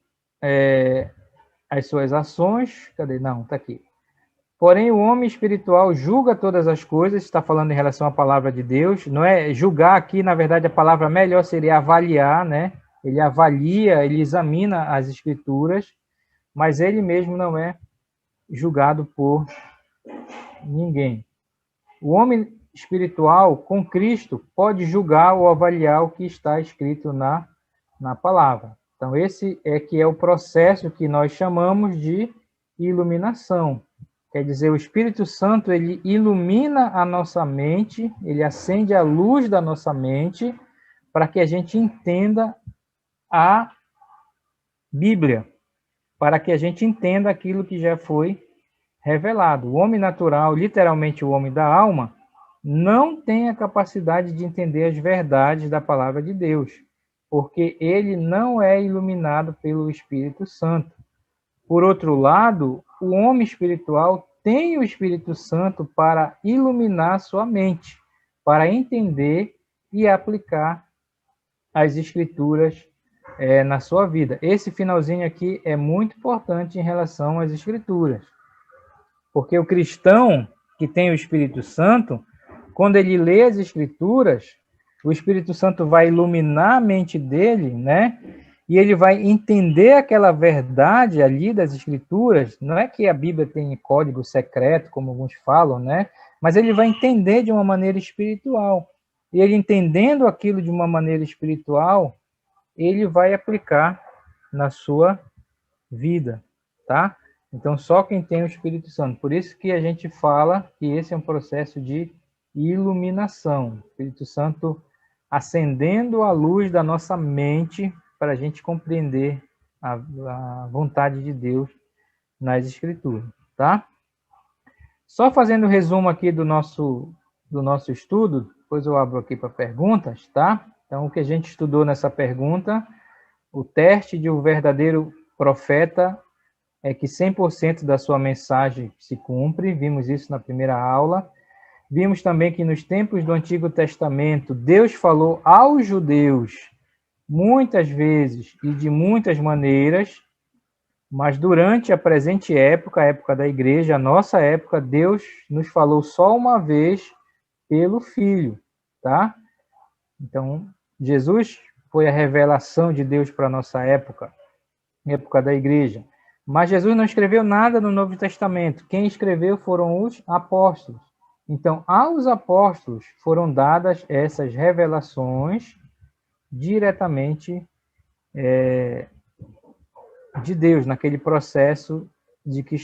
as suas ações. Cadê? Não, está aqui. Porém, o homem espiritual julga todas as coisas, está falando em relação à palavra de Deus. Não é julgar aqui, na verdade, a palavra melhor seria avaliar, né? Ele avalia, ele examina as Escrituras, mas ele mesmo não é julgado por ninguém. O homem espiritual, com Cristo, pode julgar ou avaliar o que está escrito na palavra. Então, esse é o processo que nós chamamos de iluminação. Quer dizer, o Espírito Santo, ele ilumina a nossa mente, ele acende a luz da nossa mente para que a gente entenda a Bíblia, para que a gente entenda aquilo que já foi revelado. O homem natural, literalmente o homem da alma, não tem a capacidade de entender as verdades da palavra de Deus, porque ele não é iluminado pelo Espírito Santo. Por outro lado, o homem espiritual tem o Espírito Santo para iluminar sua mente, para entender e aplicar as Escrituras na sua vida. Esse finalzinho aqui é muito importante em relação às Escrituras, porque o cristão que tem o Espírito Santo, quando ele lê as Escrituras, o Espírito Santo vai iluminar a mente dele, né? E ele vai entender aquela verdade ali das Escrituras. Não é que a Bíblia tem código secreto, como alguns falam, né? Mas ele vai entender de uma maneira espiritual. E ele entendendo aquilo de uma maneira espiritual, ele vai aplicar na sua vida, tá? Então, só quem tem o Espírito Santo. Por isso que a gente fala que esse é um processo de iluminação. O Espírito Santo acendendo a luz da nossa mente para a gente compreender a vontade de Deus nas Escrituras, tá? Só fazendo o resumo aqui do nosso estudo, depois eu abro aqui para perguntas, tá? Então, o que a gente estudou nessa pergunta, o teste de um verdadeiro profeta é que 100% da sua mensagem se cumpre, vimos isso na primeira aula. Vimos também que nos tempos do Antigo Testamento, Deus falou aos judeus muitas vezes e de muitas maneiras, mas durante a presente época, a época da igreja, a nossa época, Deus nos falou só uma vez pelo Filho, tá? Então, Jesus foi a revelação de Deus para a nossa época, época da igreja. Mas Jesus não escreveu nada no Novo Testamento. Quem escreveu foram os apóstolos. Então, aos apóstolos foram dadas essas revelações diretamente de Deus, naquele processo de que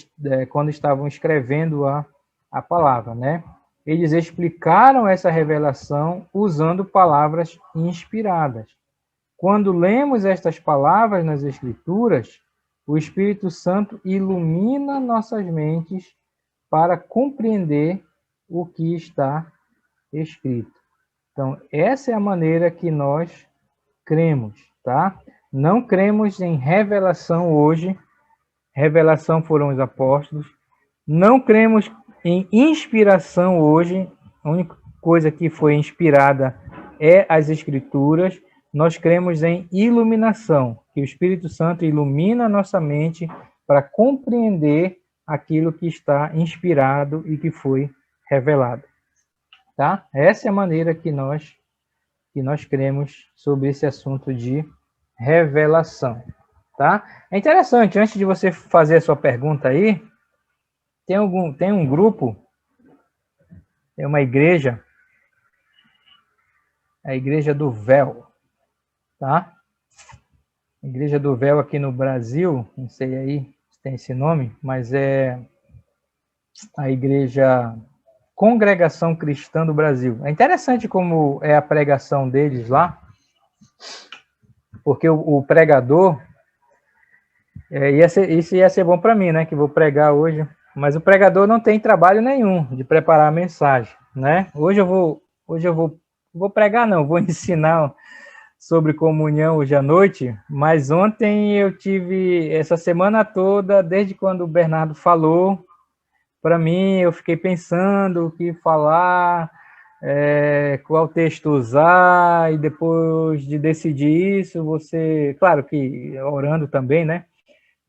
quando estavam escrevendo a palavra, né? Eles explicaram essa revelação usando palavras inspiradas. Quando lemos estas palavras nas Escrituras, o Espírito Santo ilumina nossas mentes para compreender o que está escrito. Então, essa é a maneira que nós cremos, tá? Não cremos em revelação hoje. Revelação foram os apóstolos. Não cremos em inspiração hoje. A única coisa que foi inspirada é as Escrituras. Nós cremos em iluminação, que o Espírito Santo ilumina a nossa mente para compreender aquilo que está inspirado e que foi revelado. Tá? Essa é a maneira que nós cremos sobre esse assunto de revelação. Tá? É interessante, antes de você fazer a sua pergunta aí, tem um grupo, tem uma igreja, a Igreja do Véu, tá? A Igreja do Véu aqui no Brasil, não sei aí se tem esse nome, mas é a Igreja Congregação Cristã do Brasil. É interessante como é a pregação deles lá, porque o pregador, isso ia ser bom para mim, né, que vou pregar hoje, mas o pregador não tem trabalho nenhum de preparar a mensagem, né? Hoje eu vou pregar, não, vou ensinar sobre comunhão hoje à noite, mas ontem eu tive, essa semana toda, desde quando o Bernardo falou, para mim, eu fiquei pensando o que falar, qual texto usar, e depois de decidir isso, você, claro que orando também, né?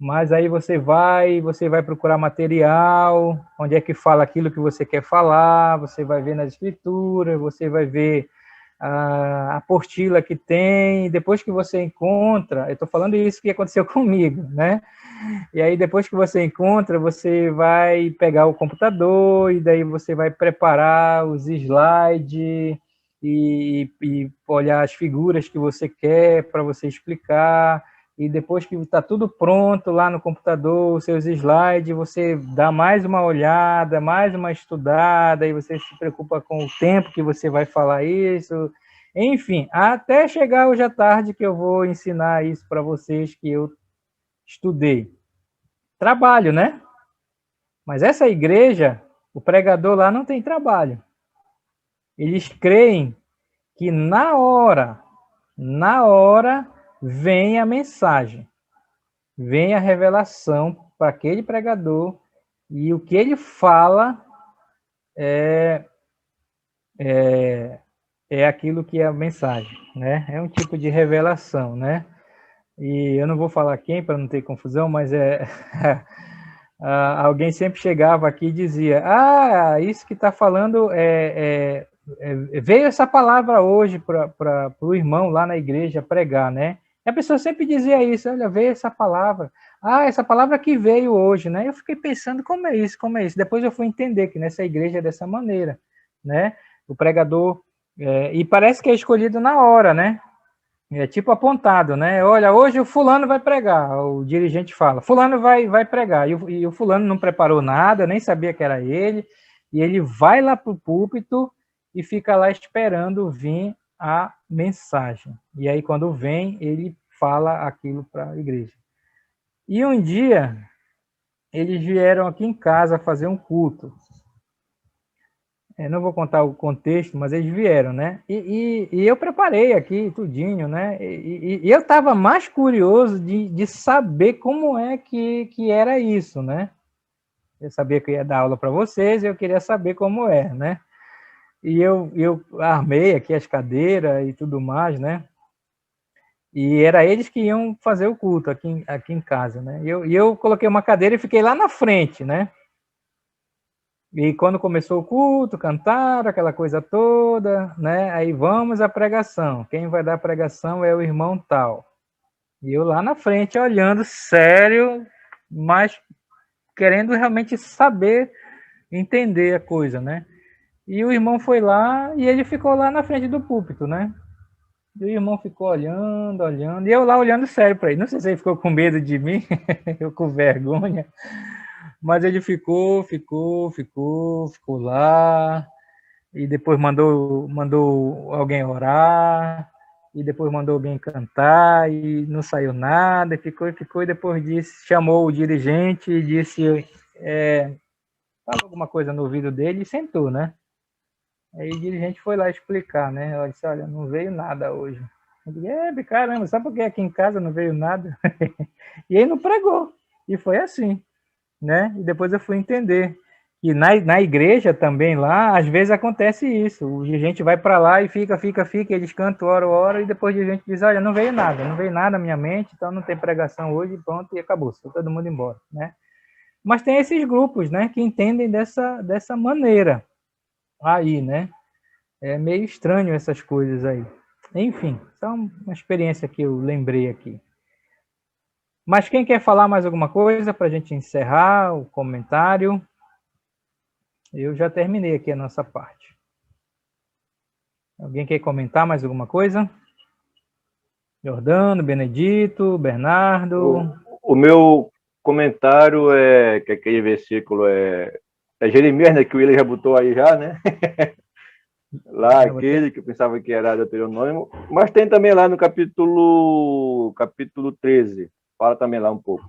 Mas aí você vai procurar material, onde é que fala aquilo que você quer falar, você vai ver nas escrituras, você vai ver a apostila que tem, depois que você encontra, eu estou falando isso que aconteceu comigo, né? E aí depois que você encontra, você vai pegar o computador e daí você vai preparar os slides e olhar as figuras que você quer para você explicar. E depois que está tudo pronto lá no computador, os seus slides, você dá mais uma olhada, mais uma estudada, e você se preocupa com o tempo que você vai falar isso. Enfim, até chegar hoje à tarde que eu vou ensinar isso para vocês que eu estudei. Trabalho, né? Mas essa igreja, o pregador lá não tem trabalho. Eles creem que na hora, vem a mensagem, vem a revelação para aquele pregador, e o que ele fala é aquilo que é a mensagem, né? É um tipo de revelação, né? E eu não vou falar quem para não ter confusão, mas alguém sempre chegava aqui e dizia: isso que está falando veio essa palavra hoje para o irmão lá na igreja pregar, né? E a pessoa sempre dizia isso: olha, veio essa palavra. Essa palavra que veio hoje, né? Eu fiquei pensando, como é isso? Depois eu fui entender que nessa igreja é dessa maneira, né? O pregador, e parece que é escolhido na hora, né? É tipo apontado, né? Olha, hoje o fulano vai pregar, o dirigente fala, fulano vai pregar, e o fulano não preparou nada, nem sabia que era ele, e ele vai lá para o púlpito e fica lá esperando vir a mensagem. E aí, quando vem, ele fala aquilo para a igreja. E um dia, eles vieram aqui em casa fazer um culto. Não vou contar o contexto, mas eles vieram, né? E eu preparei aqui tudinho, né? E eu estava mais curioso de saber como é que era isso, né? Eu sabia que eu ia dar aula para vocês, eu queria saber como é, né? E eu armei aqui as cadeiras e tudo mais, né? E era eles que iam fazer o culto aqui em casa, né? E eu coloquei uma cadeira e fiquei lá na frente, né? E quando começou o culto, cantaram aquela coisa toda, né? Aí vamos à pregação. Quem vai dar a pregação é o irmão tal. E eu lá na frente, olhando sério, mas querendo realmente saber, entender a coisa, né? E o irmão foi lá e ele ficou lá na frente do púlpito, né? E o irmão ficou olhando, olhando, e eu lá olhando sério para ele. Não sei se ele ficou com medo de mim, eu com vergonha. Mas ele ficou lá, e depois mandou alguém orar, e depois mandou alguém cantar, e não saiu nada, e depois disse, chamou o dirigente e disse, falou alguma coisa no ouvido dele e sentou, né? Aí o dirigente foi lá explicar, né? Eu disse, olha, não veio nada hoje. Eu disse, caramba, sabe por que aqui em casa não veio nada? E ele não pregou, e foi assim. Né? E depois eu fui entender que na igreja também lá, às vezes acontece isso, o dirigente vai para lá e fica, eles cantam hora, e depois o dirigente diz, olha, não veio nada na minha mente, então não tem pregação hoje, pronto, e acabou, foi todo mundo embora, né? Mas tem esses grupos, né, que entendem dessa maneira aí, né? É meio estranho essas coisas aí. Enfim, só uma experiência que eu lembrei aqui. Mas quem quer falar mais alguma coisa para a gente encerrar o comentário? Eu já terminei aqui a nossa parte. Alguém quer comentar mais alguma coisa? Jordano, Benedito, Bernardo. O meu comentário é que aquele versículo é Jeremias, né, que o William já botou aí já, né? Lá, aquele que eu pensava que era Deuteronômio, mas tem também lá no capítulo 13, fala também lá um pouco.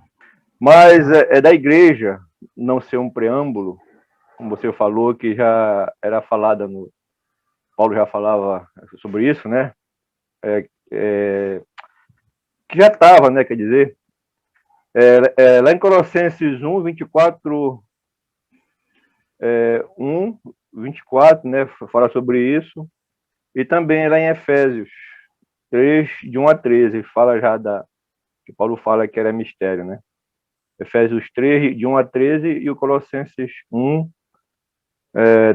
Mas é da igreja não ser um preâmbulo, como você falou, que já era falada Paulo já falava sobre isso, né? Que já estava, né? Quer dizer, lá em Colossenses 1, 24, 24, né? Fala sobre isso. E também lá em Efésios 3, de 1 a 13, fala já que Paulo fala que era mistério, né? Efésios 3, de 1 a 13, e o Colossenses 1,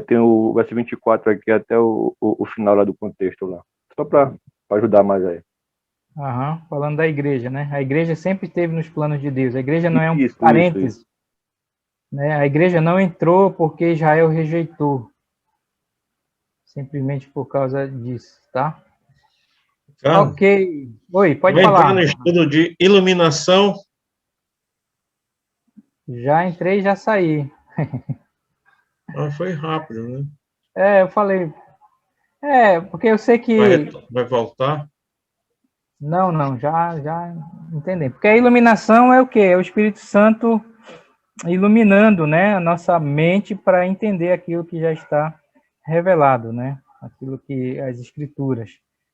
tem o verso 24 aqui até o final lá do contexto lá. Só para ajudar mais aí. Falando da igreja, né? A igreja sempre esteve nos planos de Deus. A igreja não é um parêntese. Isso. Né? A igreja não entrou porque Israel rejeitou. Simplesmente por causa disso, tá? Carlos, ok. Oi, pode vai falar. entrar no estudo de iluminação. Já entrei e já saí. Foi rápido, né? Eu falei... porque eu sei que... Vai voltar? Não, já entendi. Porque a iluminação é o quê? É o Espírito Santo iluminando, né, a nossa mente para entender aquilo que já está revelado, né? Aquilo que as Escrituras.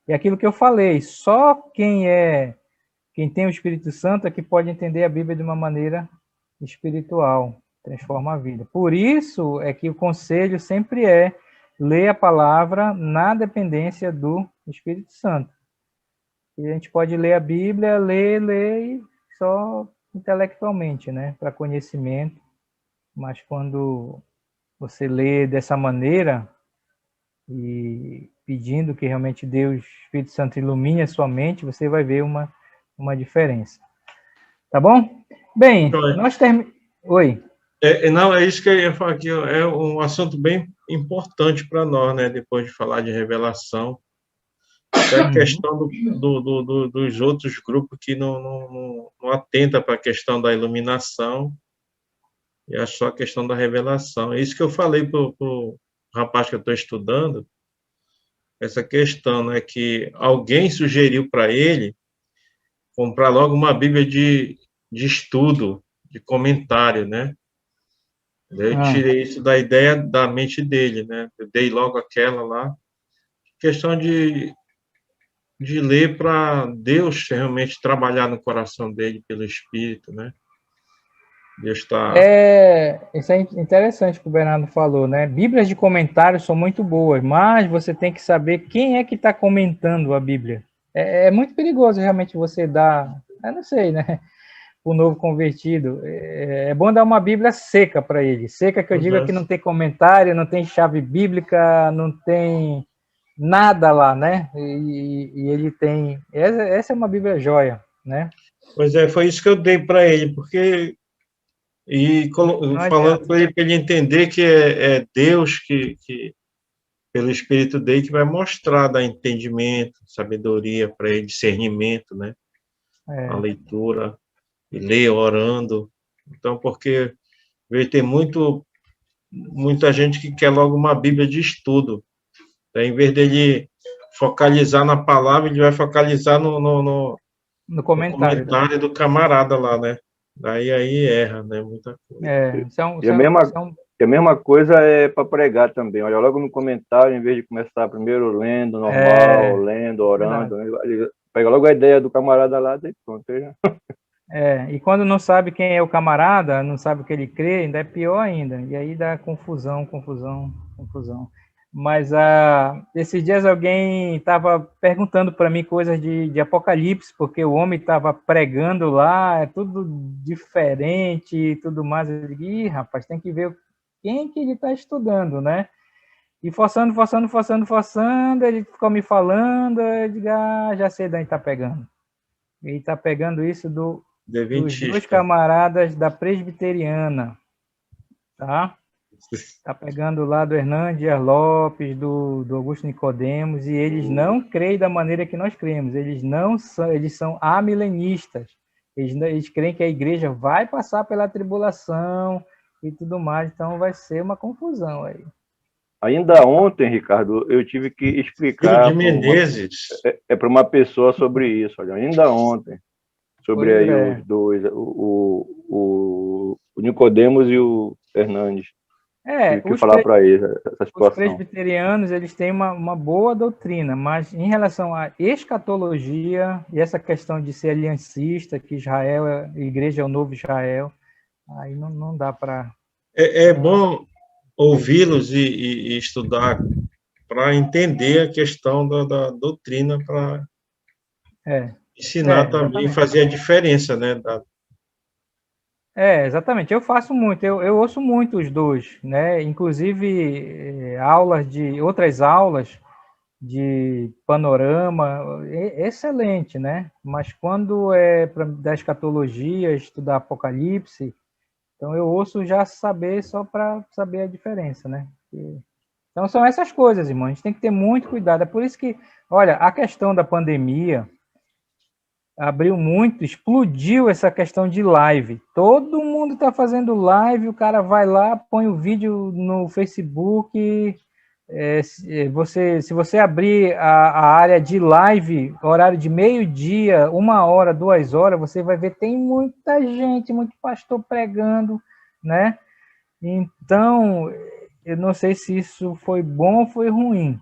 E aquilo que eu falei, só quem tem o Espírito Santo é que pode entender a Bíblia de uma maneira espiritual, transforma a vida. Por isso é que o conselho sempre é ler a palavra na dependência do Espírito Santo. E a gente pode ler a Bíblia, ler só intelectualmente, né, para conhecimento, mas quando você lê dessa maneira e pedindo que realmente Deus, Espírito Santo, ilumine a sua mente, você vai ver uma diferença. Tá bom? Bem, nós terminamos... Oi. Não, é isso que eu ia falar aqui, é um assunto bem importante para nós, né, depois de falar de revelação. É a questão dos outros grupos que não atenta para a questão da iluminação e é só a questão da revelação. É isso que eu falei para o rapaz que eu estou estudando. essa questão, né, que alguém sugeriu para ele comprar logo uma Bíblia de estudo, de comentário, né? Eu tirei isso da ideia da mente dele, né? Eu dei logo aquela lá, questão de ler para Deus realmente trabalhar no coração dele pelo Espírito, né? Deus está... Isso é interessante que o Bernardo falou, né? Bíblias de comentários são muito boas, mas você tem que saber quem é que está comentando a Bíblia. É muito perigoso realmente você dar, eu não sei, né? O novo convertido. É bom dar uma Bíblia seca para ele. Seca que eu digo que não tem comentário, não tem chave bíblica, não tem nada lá, né? E ele tem... Essa é uma Bíblia joia, né? Pois é, foi isso que eu dei para ele, porque... E falando para ele entender que é Deus que, pelo Espírito dele, que vai mostrar, dar entendimento, sabedoria para ele, discernimento, né? A leitura, e ler orando. Então, porque tem muita gente que quer logo uma Bíblia de estudo. Em vez dele focalizar na palavra, ele vai focalizar no comentário do camarada lá, né? Aí erra, né? Muita coisa. A mesma coisa é para pregar também. Olha logo no comentário, em vez de começar primeiro lendo, normal, lendo, orando, pega logo a ideia do camarada lá e pronto. E quando não sabe quem é o camarada, não sabe o que ele crê, ainda é pior ainda. E aí dá confusão. Mas esses dias alguém estava perguntando para mim coisas de Apocalipse, porque o homem estava pregando lá, é tudo diferente e tudo mais. Eu digo, rapaz, tem que ver quem que ele está estudando, né? E forçando, ele ficou me falando, eu digo, já sei de onde está pegando. Ele está pegando isso dos dois camaradas da Presbiteriana, tá? Está pegando lá do Hernandes Lopes, do Augusto Nicodemos, e eles não creem da maneira que nós cremos. Eles são amilenistas. Eles creem que a igreja vai passar pela tribulação e tudo mais, então vai ser uma confusão aí. Ainda ontem, Ricardo, eu tive que explicar para uma pessoa sobre isso. Olha, ainda ontem, sobre aí os dois, o Nicodemos e o Hernandes. Tive que falar para eles essa situação. Os presbiterianos, eles têm uma boa doutrina, mas em relação à escatologia e essa questão de ser aliancista, que Israel, a igreja é o novo Israel, aí não dá para... É bom ouvi-los e estudar para entender a questão da doutrina, para ensinar também, fazer a diferença, né? Exatamente. Eu faço muito, eu ouço muito os dois, né? Inclusive outras aulas de panorama, excelente, né? Mas quando é da escatologia, estudar Apocalipse, então eu ouço já só para saber a diferença, né? Então são essas coisas, irmão. A gente tem que ter muito cuidado. É por isso que, olha, a questão da pandemia abriu muito, explodiu essa questão de live. Todo mundo está fazendo live, o cara vai lá, põe o vídeo no Facebook. Se você abrir a área de live, horário de meio-dia, 1 hora, 2 horas, você vai ver, tem muita gente, muito pastor pregando, né? Então, eu não sei se isso foi bom ou foi ruim,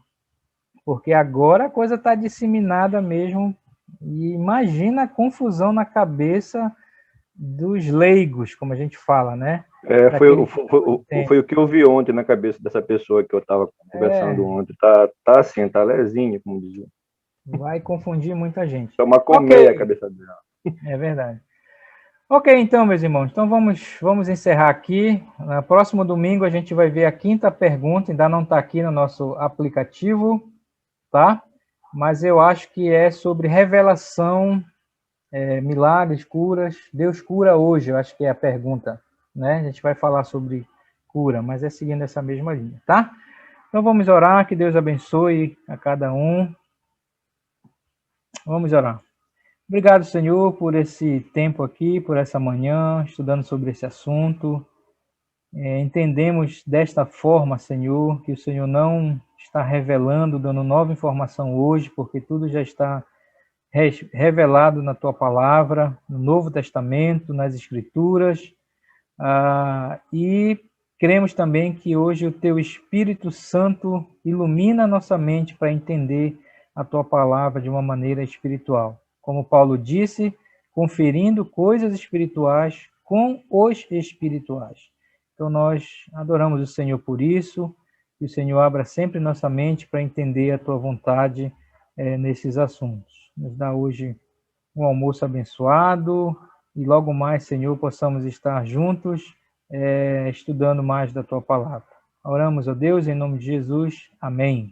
porque agora a coisa está disseminada mesmo. E imagina a confusão na cabeça dos leigos, como a gente fala, né? Foi o que eu vi ontem na cabeça dessa pessoa que eu estava conversando ontem. Tá assim, tá lezinho, como dizia. Vai confundir muita gente. É uma colmeia a cabeça dela. É verdade. Ok, então, meus irmãos, então vamos encerrar aqui. No próximo domingo a gente vai ver a 5ª pergunta, ainda não está aqui no nosso aplicativo, tá? Mas eu acho que é sobre revelação, milagres, curas. Deus cura hoje, eu acho que é a pergunta, né? A gente vai falar sobre cura, mas é seguindo essa mesma linha, tá? Então vamos orar, que Deus abençoe a cada um. Vamos orar. Obrigado, Senhor, por esse tempo aqui, por essa manhã, estudando sobre esse assunto. Entendemos desta forma, Senhor, que o Senhor não está revelando, dando nova informação hoje, porque tudo já está revelado na tua palavra, no Novo Testamento, nas Escrituras, e cremos também que hoje o teu Espírito Santo ilumina a nossa mente para entender a tua palavra de uma maneira espiritual. Como Paulo disse, conferindo coisas espirituais com os espirituais. Então nós adoramos o Senhor por isso, que o Senhor abra sempre nossa mente para entender a tua vontade nesses assuntos. Nos dá hoje um almoço abençoado e logo mais, Senhor, possamos estar juntos estudando mais da tua palavra. Oramos a Deus em nome de Jesus. Amém.